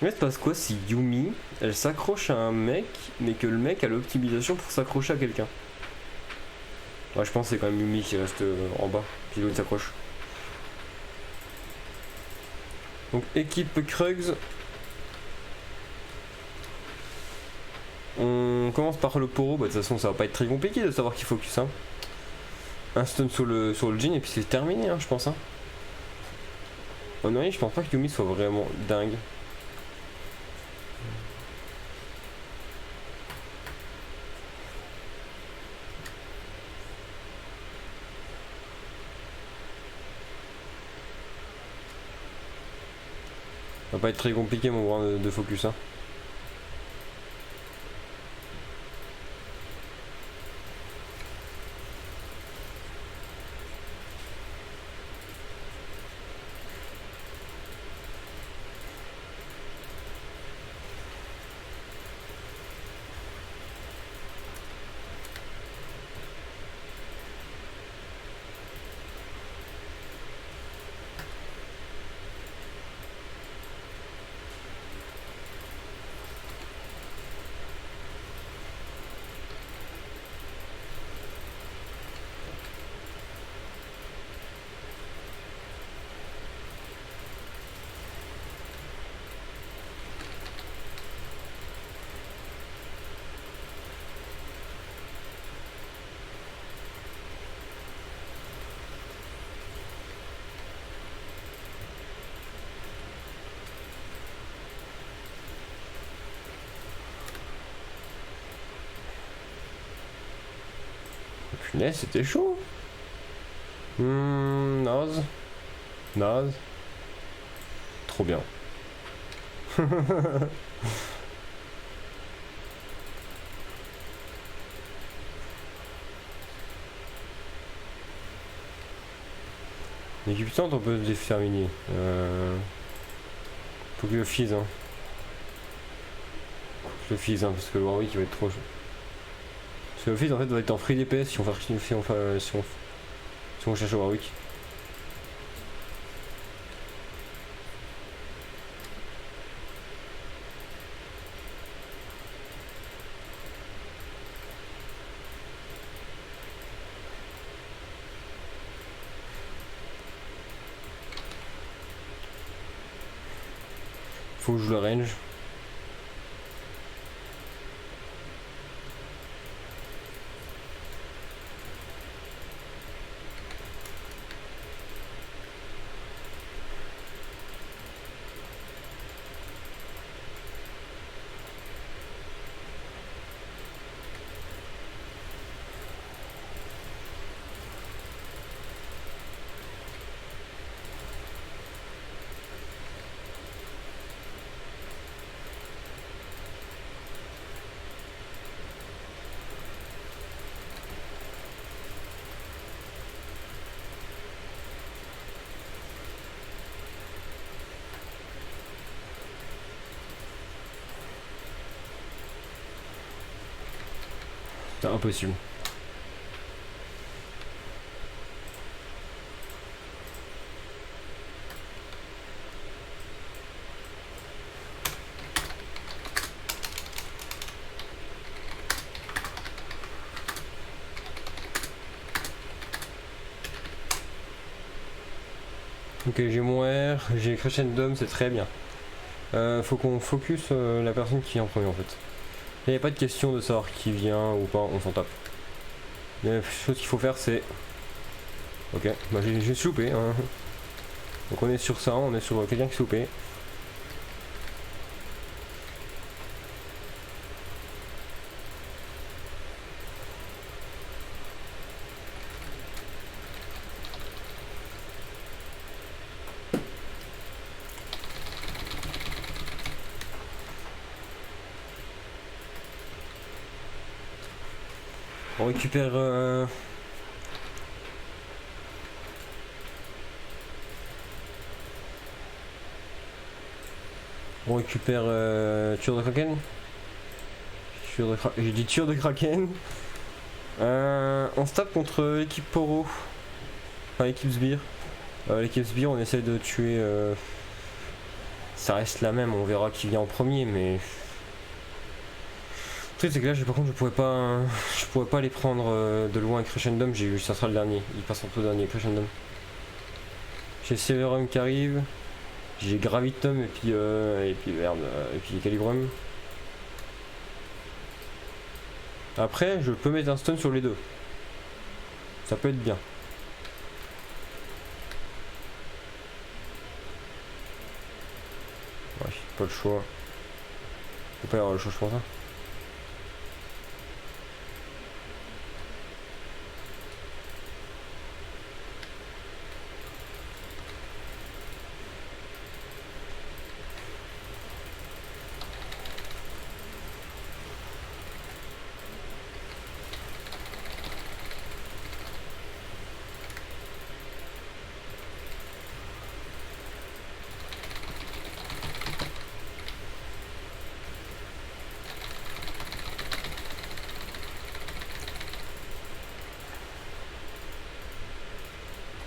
Mais c'est parce quoi si Yumi, elle s'accroche à un mec, mais que le mec a l'optimisation pour s'accrocher à quelqu'un. Ouais, je pense que c'est quand même Yumi qui reste en bas, puis l'autre s'accroche. Donc équipe Krugs. On commence par le poro, bah de toute façon ça va pas être très compliqué de savoir qu'il focus hein. Un stun sur le Jhin et puis c'est terminé hein, je pense hein. Oh non, je pense pas que Yumi soit vraiment dingue. Ça va pas être très compliqué mon bras de focus hein. Punaise, c'était chaud. Naze. Naze. Trop bien. L'équipe puissante, on peut se faire miner. Faut que je le fise, hein. Je le fise, hein, parce que le Warwick il va être trop chaud. Parce que le fise en fait va être en free DPS si on cherche le Warwick. Faut que je joue le range. C'est impossible. Ok, j'ai mon R, j'ai Crescendum, c'est très bien. Faut qu'on focus la personne qui vient en premier en fait. Il n'y a pas de question de savoir qui vient ou pas, on s'en tape. La chose qu'il faut faire c'est... Ok, bah j'ai juste loupé. Hein. Donc on est sur ça, on est sur quelqu'un qui s'est loupé. On récupère... On récupère tueur de Kraken. J'ai dit tueur de Kraken. On se tape contre l'équipe Poro. Enfin l'équipe Sbire. L'équipe Sbire on essaie de tuer... Ça reste la même, on verra qui vient en premier mais... Le truc c'est que là par contre je pourrais pas les prendre de loin. Crescendum, ça sera le dernier, il passe en tout dernier Crescendum. J'ai Severum qui arrive, j'ai Gravitum et puis merde, et puis Calibrum. Après je peux mettre un stun sur les deux, ça peut être bien. Ouais, pas le choix, faut pas y avoir le choix je pense. Hein.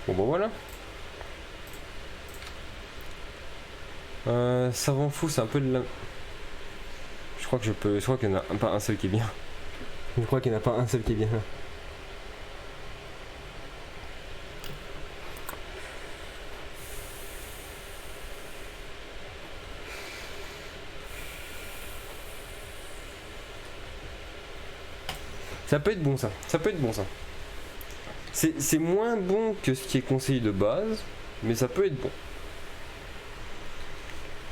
Bon bah voilà. Savant fou, c'est un peu de la... Je crois qu'il n'y en a pas un seul qui est bien. Je crois qu'il n'y en a pas un seul qui est bien. Ça peut être bon ça, ça peut être bon ça. C'est moins bon que ce qui est conseillé de base, mais ça peut être bon.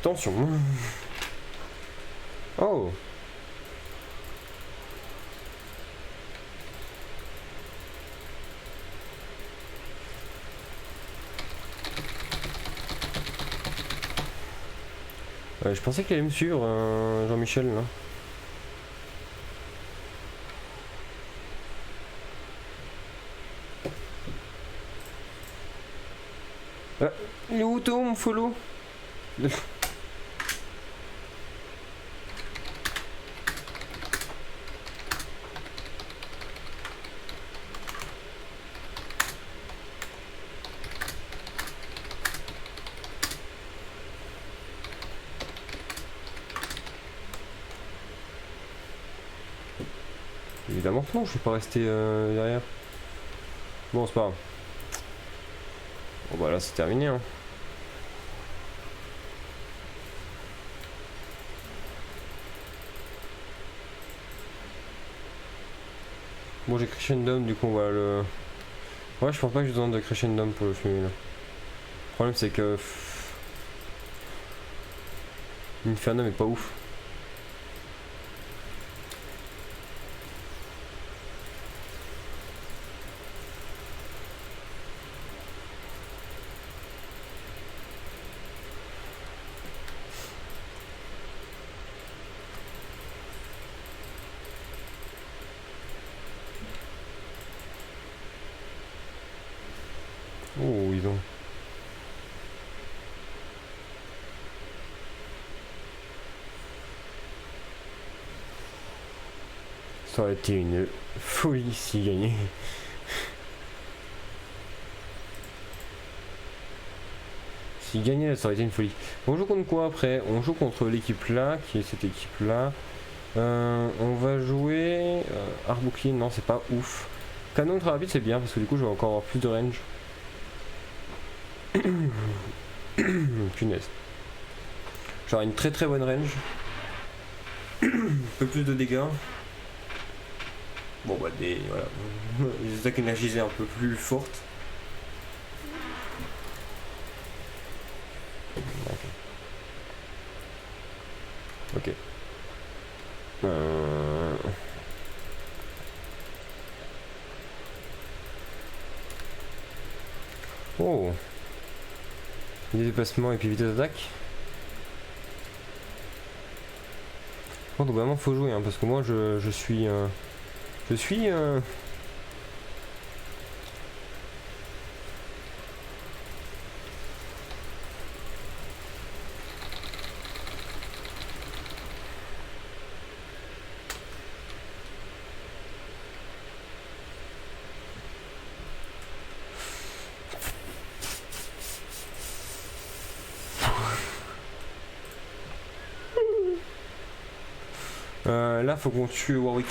Attention. Oh. Je pensais qu'il allait me suivre, Jean-Michel là. Il est où ton follow? Évidemment que non, je vais pas rester derrière. Bon, c'est pas grave. Bon bah là c'est terminé hein. Bon j'ai Crescendum du coup on va le... Ouais je pense pas que j'ai besoin de Crescendum pour le fumer là. Le problème c'est que... Infernum est pas ouf. Oh ils ont... Ça aurait été une folie s'il gagnait. S'il gagnait ça aurait été une folie. On joue contre quoi après? On joue contre l'équipe là, qui est cette équipe là. On va jouer... Arbouclier, non c'est pas ouf. Canon très rapide c'est bien parce que du coup je vais encore avoir plus de range. Punaise. J'aurai une très très bonne range. Un peu plus de dégâts. Bon bah des... voilà. Des attaques énergisées un peu plus fortes. Ok. Oh. Des déplacements et puis vitesse d'attaque. Bon, donc vraiment faut jouer hein, parce que moi je suis... Je suis... là faut qu'on tue Warwick.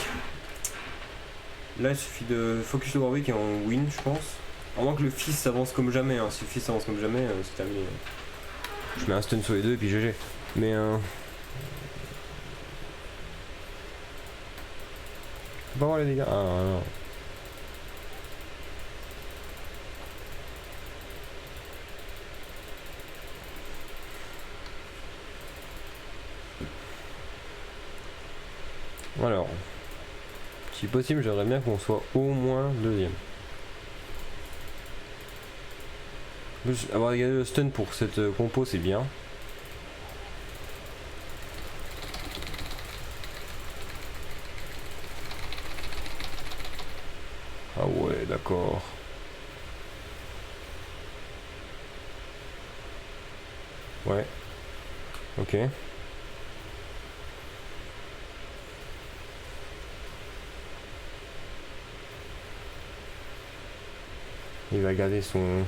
Là il suffit de focus le Warwick et on win je pense. À moins que le fils avance comme jamais, hein. Si le fils avance comme jamais, c'est terminé. Je mets un stun sur les deux et puis GG. Mais pas voir les dégâts. Ah non. Alors, si possible, j'aimerais bien qu'on soit au moins deuxième. Avoir gagné le stun pour cette compo, c'est bien. Ah ouais, d'accord. Ouais. Ok. Il va garder son...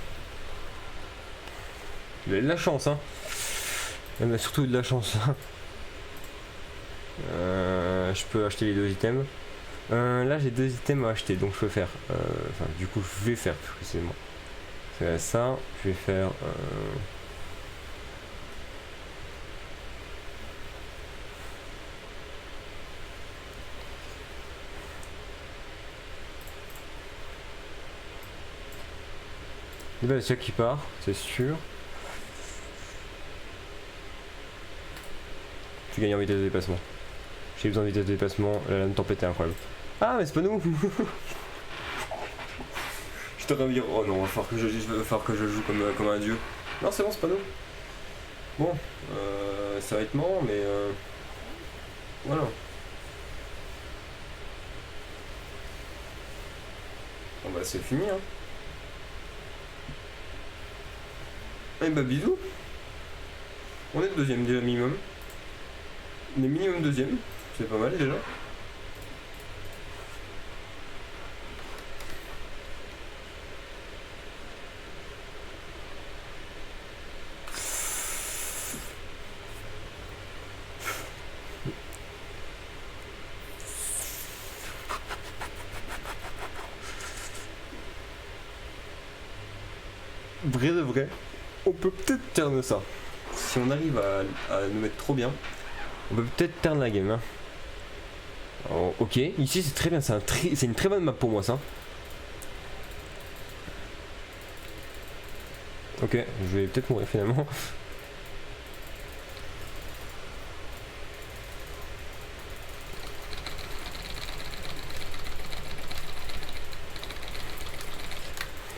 Il a de la chance, hein. Il a surtout de la chance. Je peux acheter les deux items. Là, j'ai deux items à acheter, donc je peux faire... Enfin, du coup, je vais faire plus précisément. C'est ça, je vais faire... Il y a le qui part, c'est sûr. Tu gagnes en vitesse de déplacement. J'ai besoin de vitesse de déplacement, la lame tempête est incroyable. Ah mais c'est pas nous. Je t'aurais dire, oh non, va falloir que je joue comme un dieu. Non c'est bon, c'est pas nous. Bon, ça va être marrant, mais voilà. Bon bah c'est fini, hein. Eh bah bisous. On est deuxième déjà minimum. On est minimum deuxième. C'est pas mal déjà. Vrai de vrai, on peut peut-être turn ça. Si on arrive à nous mettre trop bien, on peut peut-être turn la game. Hein. Oh, ok, ici c'est très bien, c'est une très bonne map pour moi ça. Ok, je vais peut-être mourir finalement.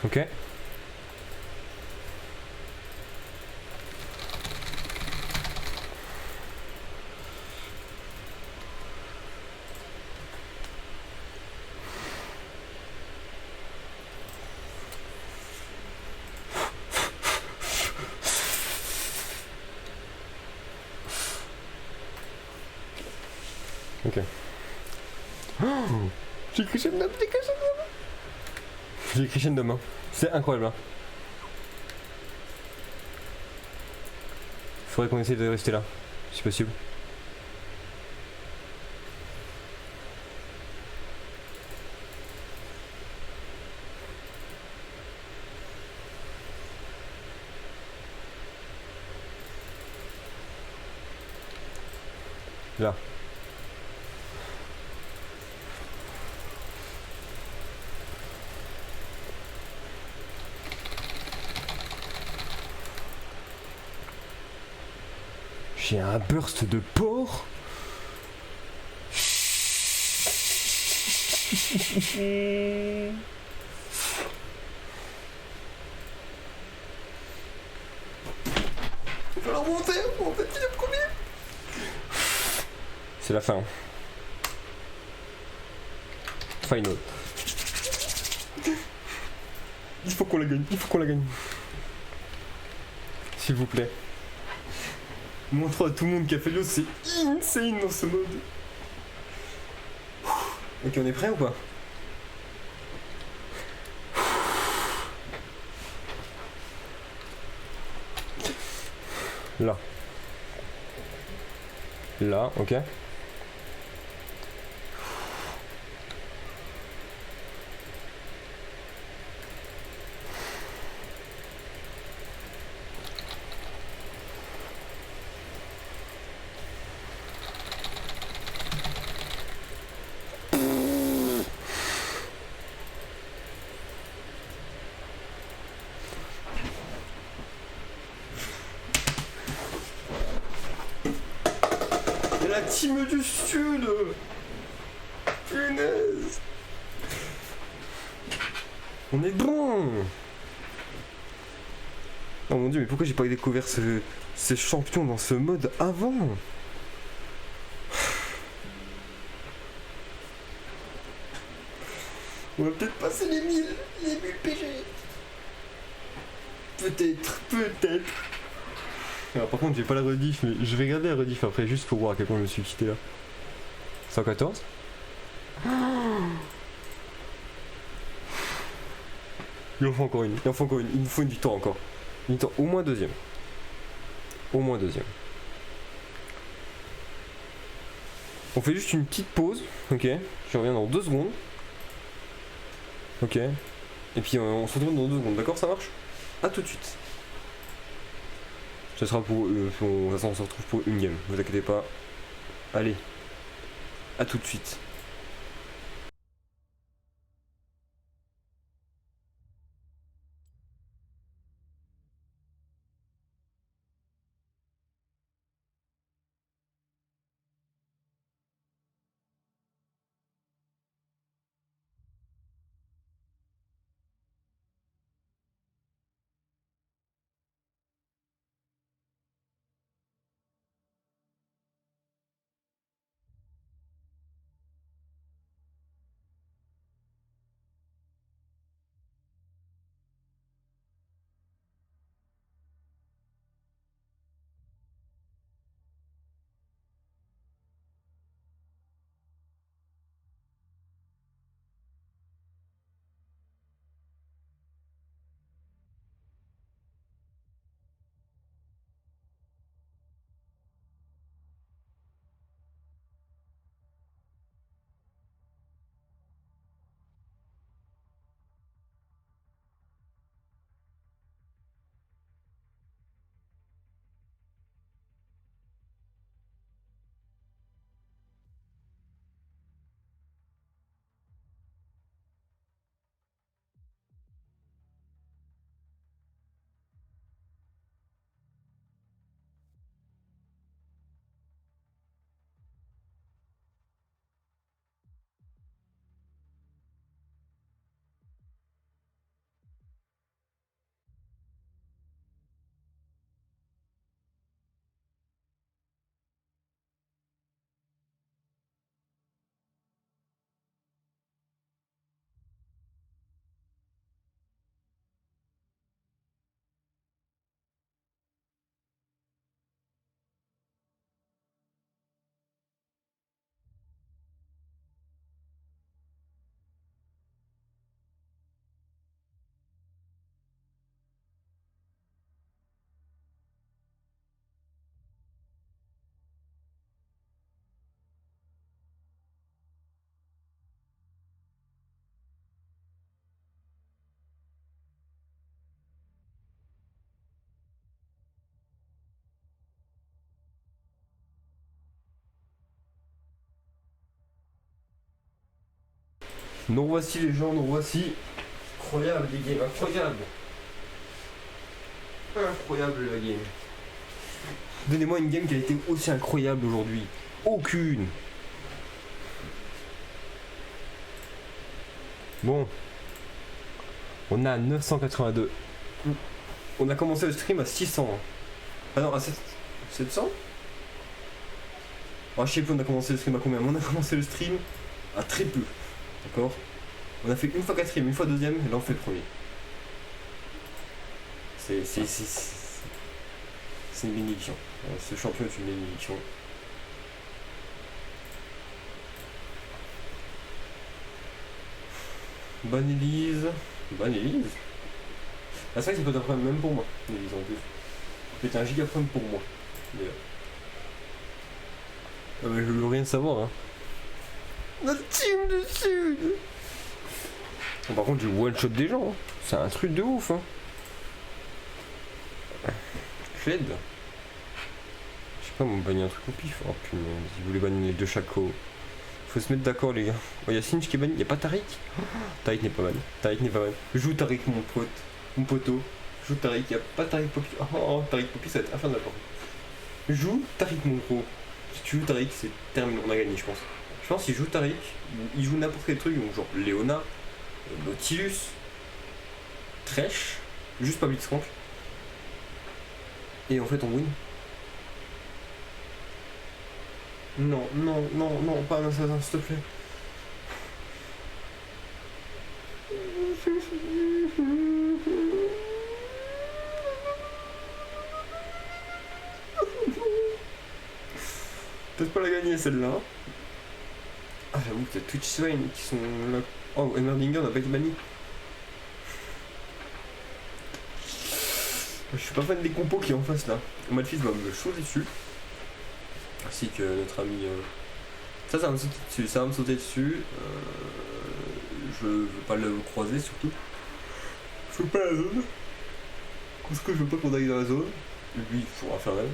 Ok. Ok. Oh, j'ai crescendo, j'ai crescendo. J'ai crescendo demain. C'est incroyable. Hein. Faudrait qu'on essaye de rester là, si possible. Là. J'ai un burst de porc. Je vais la remonter, on va finir premier. C'est la fin. Final. Il faut qu'on la gagne, il faut qu'on la gagne. S'il vous plaît. Montre à tout le monde qu'Aphelios c'est insane dans ce mode. Ok, on est prêt ou pas? Là. Là, ok. Et la team du sud. Punaise. On est bon. Oh mon dieu, mais pourquoi j'ai pas découvert ces champions dans ce mode avant? On va peut-être passer les 1000 PG. Peut-être, peut-être. Alors, par contre, j'ai pas la rediff, mais je vais regarder la rediff après, juste pour voir à quel point je me suis quitté là. 114. Il en faut encore une, il en faut encore une, il me faut une victoire encore. Une victoire, au moins deuxième. Au moins deuxième. On fait juste une petite pause, ok. Je reviens dans 2 secondes. Ok. Et puis on se retrouve dans 2 secondes, d'accord, ça marche? A tout de suite. Ça sera pour... de toute façon, on se retrouve pour une game, vous inquiétez pas. Allez. A tout de suite. Nous voici les gens, nous voici. Incroyable les games, incroyable. Incroyable la game. Donnez-moi une game qui a été aussi incroyable aujourd'hui. Aucune. Bon. On a 982. On a commencé le stream à 600. Ah non, à 700. Ah, je sais plus, on a commencé le stream à combien? On a commencé le stream à très peu. D'accord? On a fait une fois quatrième, une fois deuxième, et là on fait le premier. C'est une bénédiction. Ce champion est une bénédiction. Bonne Elise. Bonne Elise. Ah, c'est vrai que ça peut être un problème même pour moi, Elise en plus. Ça peut être un giga problème pour moi. D'ailleurs. Ah, mais je veux rien savoir, hein. Notre team du sud. Bon, par contre, du one shot des gens, hein. C'est un truc de ouf, hein. Cled. Je sais pas, on banni un truc au pif. Oh punaise, ils voulaient bannir les deux chacos. Faut se mettre d'accord, les gars. Oh, y'a Sinch qui est banni, y'a pas Tariq. Tariq n'est pas banni. Tariq n'est pas banni. Joue Tariq, mon pote. Mon poteau. Joue Tariq, y'a pas Tariq Poppy. Oh, Tariq Poppy, ça va être infernal. Joue Tariq, mon gros. Si tu joues Tariq, c'est terminé, on a gagné, je pense. Je pense qu'il joue Tariq, il joue n'importe quel truc, donc genre Léona, Nautilus, Thresh, juste pas Blitzcrank. Et en fait on win. Non, non, non, non, pas un assassin, s'il te plaît. Peut-être pas la gagner celle-là. Ah j'avoue que t'as Twitch Swain qui sont là. Oh, Emmerdinger n'a pas été banni. Je suis pas fan des compos qui est en face là. Malfis va me chauffer dessus. Ainsi que notre ami. Ça va me sauter dessus, ça va me sauter dessus. Je veux pas le croiser surtout. Je veux pas la zone. Parce que je veux pas qu'on aille dans la zone. Lui il faudra faire même.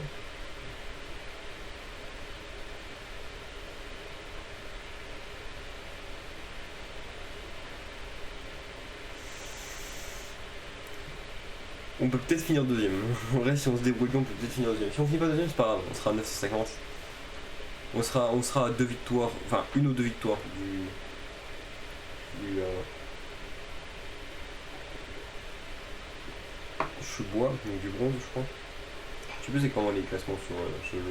On peut peut-être finir deuxième. En vrai, si on se débrouille bien, on peut peut-être finir deuxième. Si on finit pas deuxième, c'est pas grave, on sera à 950. On sera à 2 victoires, enfin une ou deux victoires je suis bois, donc du bronze, je crois. Je sais plus c'est comment les classements sur ce jeu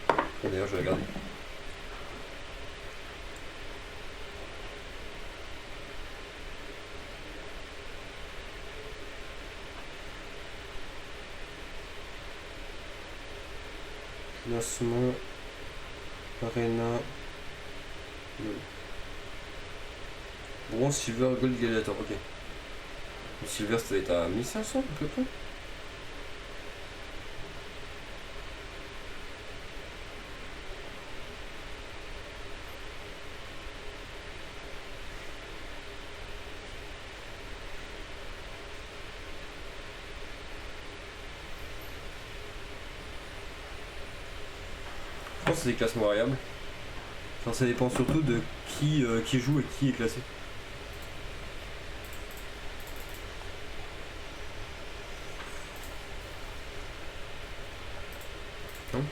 là. D'ailleurs, je vais regarder. Classement, Arena, bronze, silver, gold, gladiator, ok. Le silver ça doit être à 1500 à peu près. Je pense que c'est des classements variables. Enfin, ça dépend surtout de qui joue et qui est classé. Non.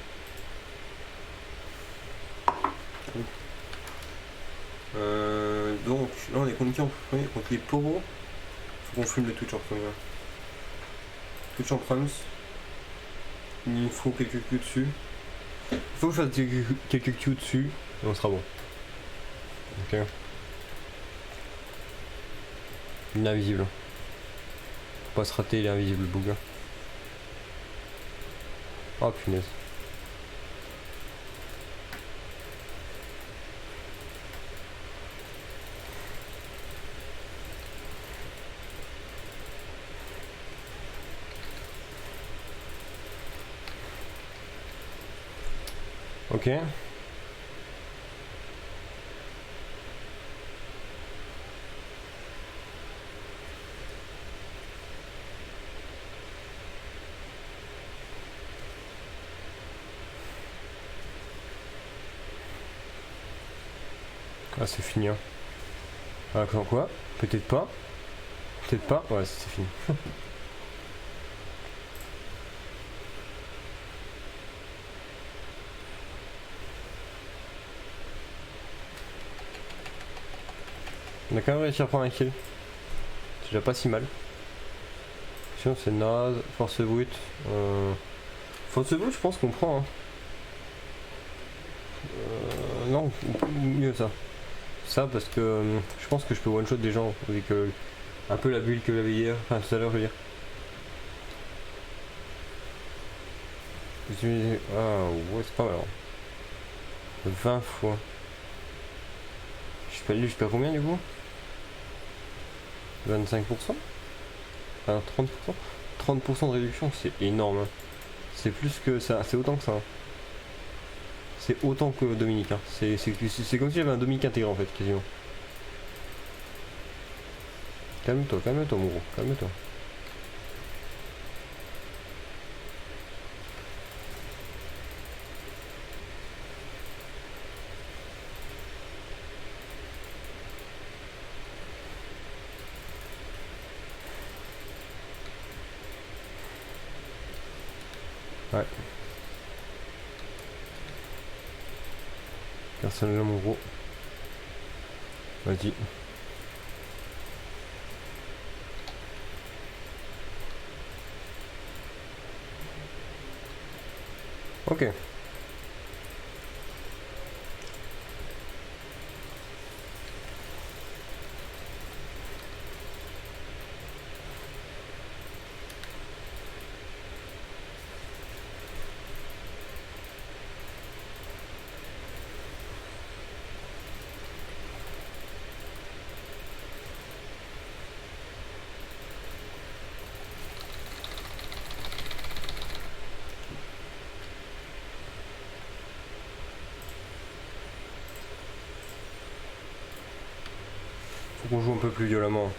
Donc là on est contre qui en premier? Contre les poros. Faut qu'on filme le Twitch en premier. Twitch en premiers. Il faut quelques queues dessus. Il faut que je fasse quelques queues dessus et on sera bon. Ok. Il est invisible. Faut pas se rater, il est invisible le bouga. Oh punaise. Ok. Ah, c'est fini. Hein. Ah, quoi? Peut-être pas. Peut-être pas. Ouais, c'est fini. On a quand même réussi à prendre un kill. C'est déjà pas si mal. Sinon c'est naze, force brute. Force brute, je pense qu'on prend. Hein. Non, mieux ça. Ça parce que je pense que je peux one shot des gens avec un peu la bulle que j'avais hier, enfin tout à l'heure je veux dire. Ah ouais, c'est pas mal. 20 fois. Je perds combien du coup? 25%? Enfin 30%? 30% de réduction, c'est énorme. Hein. C'est plus que ça, c'est autant que ça. Hein. C'est autant que Dominique. Hein. C'est comme si j'avais un Dominique intégré en fait, quasiment. Calme-toi mon gros, calme-toi. Ouais. Personne là mon gros. Vas-y. Ok. Faut qu'on joue un peu plus violemment.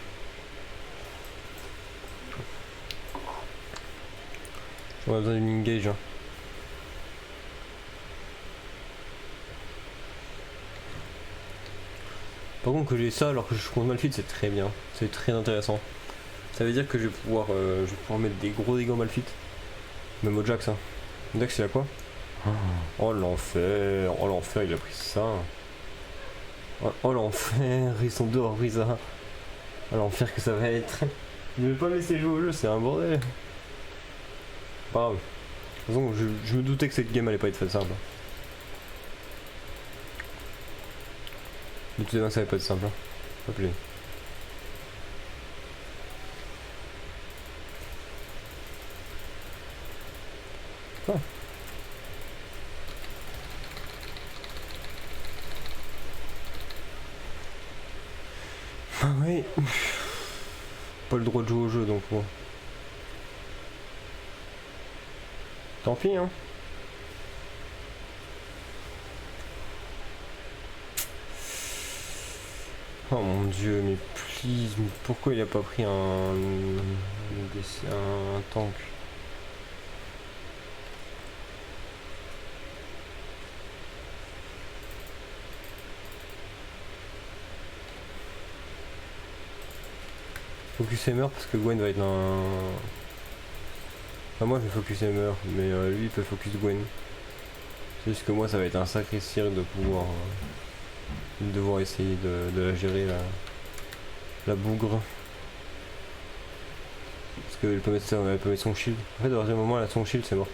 On a besoin d'une engage. Hein. Par contre que j'ai ça alors que je compte Malphite c'est très bien. C'est très intéressant. Ça veut dire que je vais pouvoir mettre des gros dégâts Malphite. Même au Jax hein. Jax il a quoi? Oh l'enfer. Oh l'enfer il a pris ça. Oh l'enfer. Ils sont dehors Risa. Oh l'enfer que ça va être. Je vais pas me laisser jouer au jeu, c'est un bordel. Pas grave. De toute façon, je me doutais que cette game allait pas être fait simple. De toute façon, ça allait pas être simple. Hein. Pas plus. Ah. Ah oui. Pas le droit de jouer au jeu donc bon. Tant pis hein. Oh mon dieu, mais please, mais pourquoi il a pas pris un tank? Focus Hammer parce que Gwen va être un... Enfin moi je vais focus Hammer, mais lui il peut focus Gwen. C'est juste que moi ça va être un sacré cirque de pouvoir... devoir essayer de la gérer la bougre. Parce qu'elle peut, elle peut mettre son shield. En fait, à partir du moment où elle a son shield, c'est mort.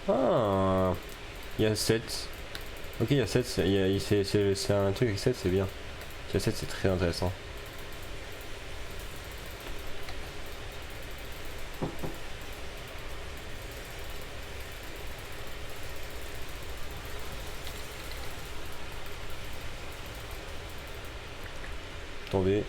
Ah, il y a 7. Ok, il y a 7, c'est un truc avec 7, c'est bien. Il y a 7, c'est très intéressant. Attendez.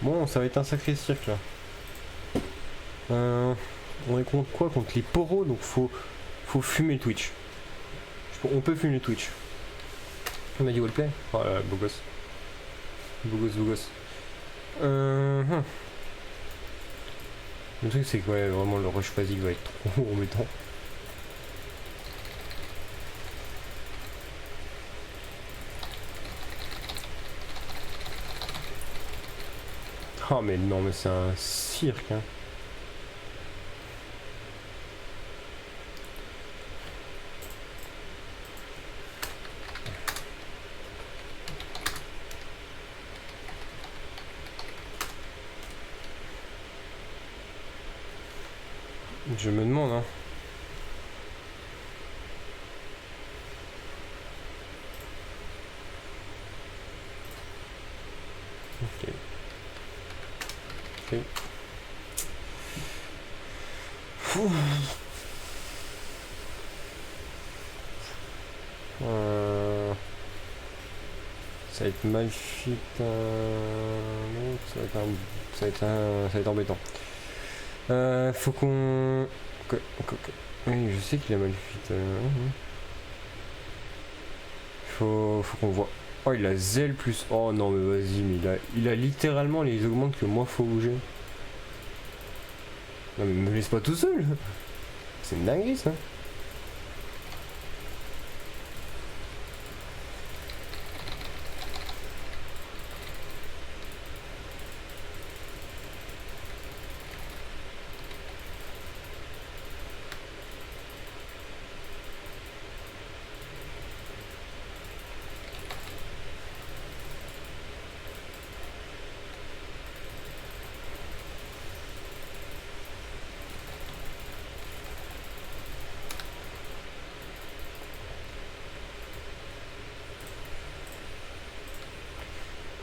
Bon, ça va être un sacré cirque là. On est contre quoi? Contre les poros, donc faut fumer le Twitch. On peut fumer le Twitch. On m'a dit wallplay. Oh là là, beau gosse. Beau gosse, beau gosse. Le truc c'est que ouais, vraiment le rush basique va être trop embêtant. Oh mais non, mais c'est un cirque hein. Je me demande hein. Ok. Ok. Ça va être mal fit. Non, ça va être embêtant. Faut qu'on. Oui, je sais qu'il a mal fit. Faut qu'on voit. Oh, il a zèle plus. Oh non, mais vas-y, mais il a littéralement les augmentes que moi faut bouger. Non, mais me laisse pas tout seul. C'est une dinguerie ça.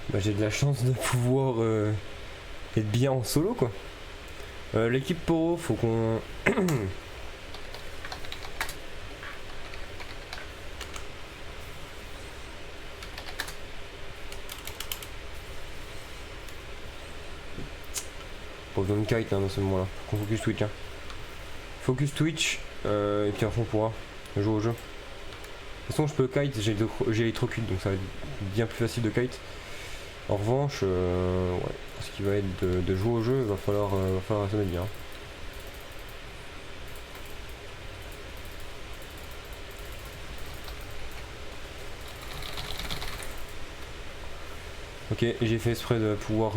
Bah, j'ai de la chance de pouvoir être bien en solo quoi. L'équipe Poro, faut qu'on. Pas besoin de kite hein, dans ce moment là. Faut qu'on focus Twitch hein. Focus Twitch et puis à fond on pourra jouer au jeu. De toute façon je peux kite, j'ai électrocute donc ça va être bien plus facile de kite. En revanche, ouais, ce qui va être de jouer au jeu, il va falloir se mettre bien. Ok, j'ai fait exprès de pouvoir.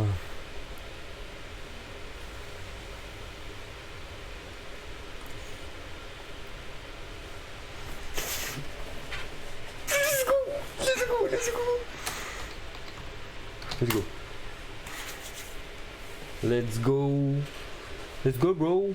Let's go. Let's go. Let's go, bro.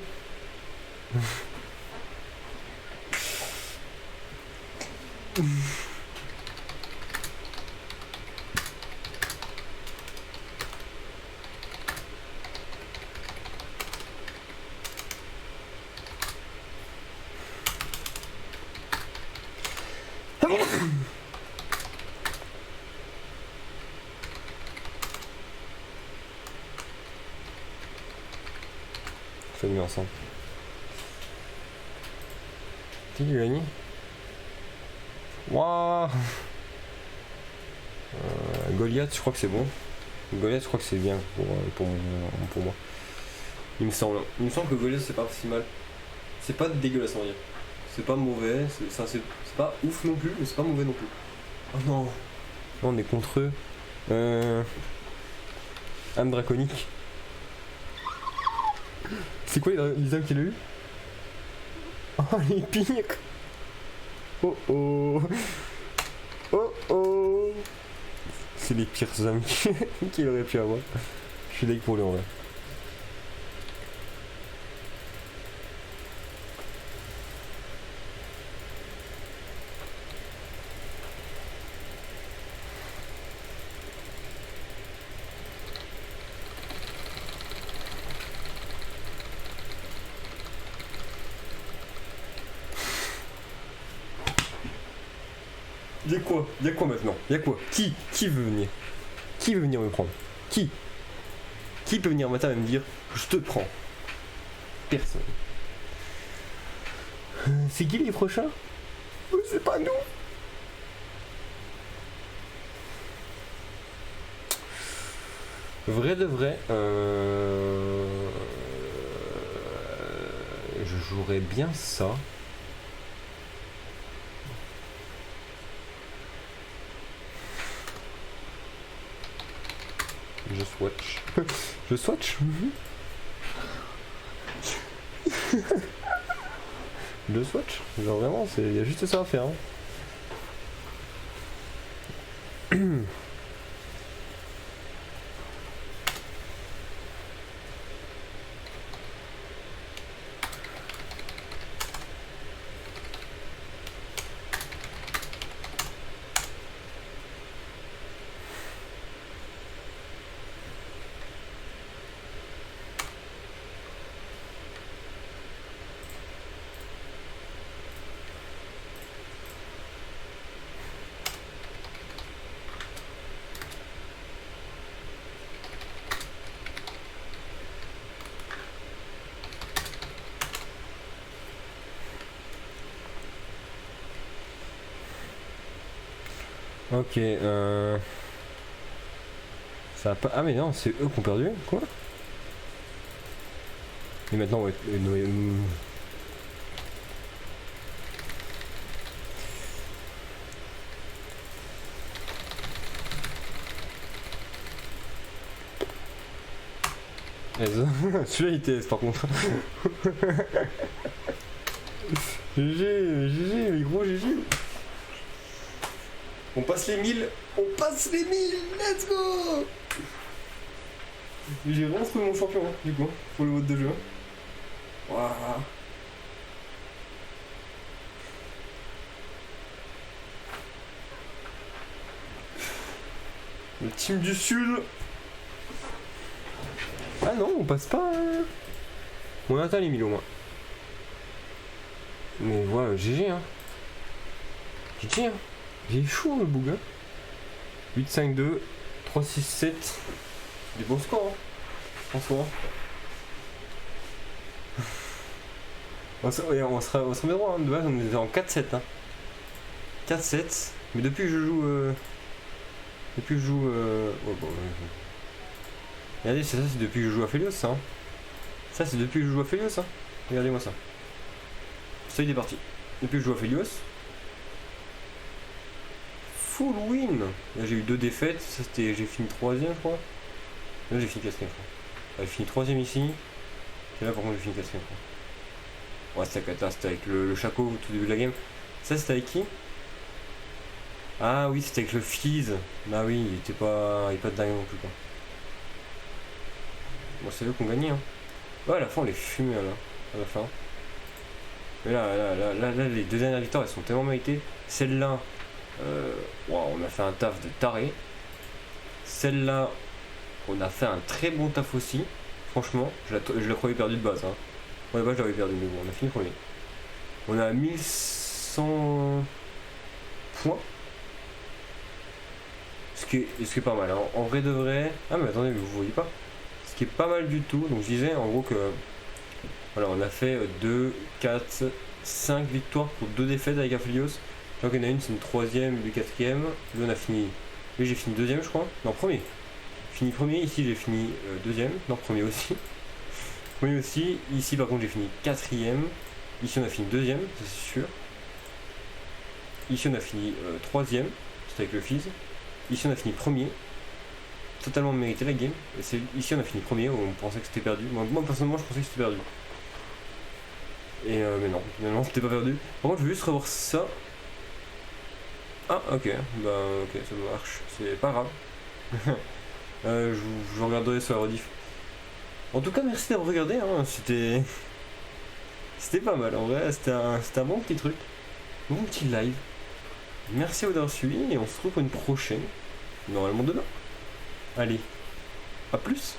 Fait mieux ensemble. Qui lui a gagné? Waouh. Goliath, je crois que c'est bon. Goliath, je crois que c'est bien pour moi. Il me semble que Goliath c'est pas si mal. C'est pas dégueulasse on va dire. C'est pas mauvais, c'est pas ouf non plus, mais c'est pas mauvais non plus. Oh non. Là, on est contre eux. Âme draconique. C'est quoi les âmes qu'il a eu? Oh les pires. Oh oh. Oh oh. C'est les pires âmes qu'il aurait pu avoir. Je suis d'accord pour lui en vrai. Y'a quoi maintenant? Y'a quoi? Qui veut venir? Qui veut venir me prendre? Qui? Qui peut venir matin et me dire je te prends? Personne. C'est qui les prochains? C'est pas nous. Vrai de vrai, je jouerais bien ça. Je swatch. Je swatch. Le swatch. Genre vraiment, il y a juste ça à faire. Hein. Ok, ça a pas... Ah mais non, c'est eux qui ont perdu, quoi. Et maintenant, ouais, celui-là il TS par contre. GG, GG, mais gros GG. On passe les 1000, on passe les 1000, let's go. J'ai vraiment trouvé mon champion, hein, du coup, pour le mode de jeu. Waouh. Le team du sud. Ah non, on passe pas. Hein. On atteint les 1000 au moins. Mais voilà, GG hein. GG hein. J'ai chaud le bug hein. 8-5-2, 3-6-7. Des bons scores hein. François. On se remet droit hein. De base on était en 4-7 hein. 4-7. Mais depuis que je joue oh, bon, regardez, c'est depuis que je joue à Felios ça. Hein. Ça c'est depuis que je joue à Felios hein. Regardez-moi ça. Ça il est parti. Depuis que je joue à Felios. Full win. Là j'ai eu 2 défaites. Ça c'était. J'ai fini 3ème je crois. Là j'ai fini 4ème je crois. J'ai fini 3ème ici. Et là par contre j'ai fini 4ème je crois. Ouais c'était la cata, c'était avec le Chaco au tout début de la game. Ça c'était avec qui? Ah oui c'était avec le Fizz. Bah oui il était pas dingue non plus quoi. Bon c'est eux qui ont gagné hein. Ouais à la fin on les fume là. À la fin. Mais là les 2 dernières victoires elles sont tellement méritées. Celle-là wow, on a fait un taf de taré. Celle-là on a fait un très bon taf aussi. Franchement je la croyais perdue de base hein. Ouais bah je l'avais perdu mais bon on a fini premier. On a 1100 points. Ce qui est pas mal hein. En vrai de vrai. Ah mais attendez mais vous voyez pas. Ce qui est pas mal du tout. Donc je disais en gros que voilà on a fait 2, 4, 5 victoires pour 2 défaites avec Aphelios. Je crois qu'il y en a une c'est une 3ème, une 4ème. Lui on a fini. Lui j'ai fini 2ème je crois. Non premier. Fini premier, ici j'ai fini 2ème. Non premier aussi. Premier aussi. Ici par contre j'ai fini 4ème. Ici on a fini 2ème, c'est sûr. Ici on a fini 3ème. C'était avec le Fizz. Ici on a fini premier. Totalement mérité la game. Et ici on a fini premier, on pensait que c'était perdu. Moi personnellement je pensais que c'était perdu. Et mais non, finalement c'était pas perdu. Par contre je vais juste revoir ça. Ah ok, bah ok ça marche, c'est pas grave. Je regarderai sur la rediff. En tout cas merci d'avoir regardé, hein. C'était pas mal en vrai, c'était un bon petit truc. Bon petit live. Merci à vous d'avoir suivi et on se retrouve pour une prochaine. Normalement demain. Allez, à plus.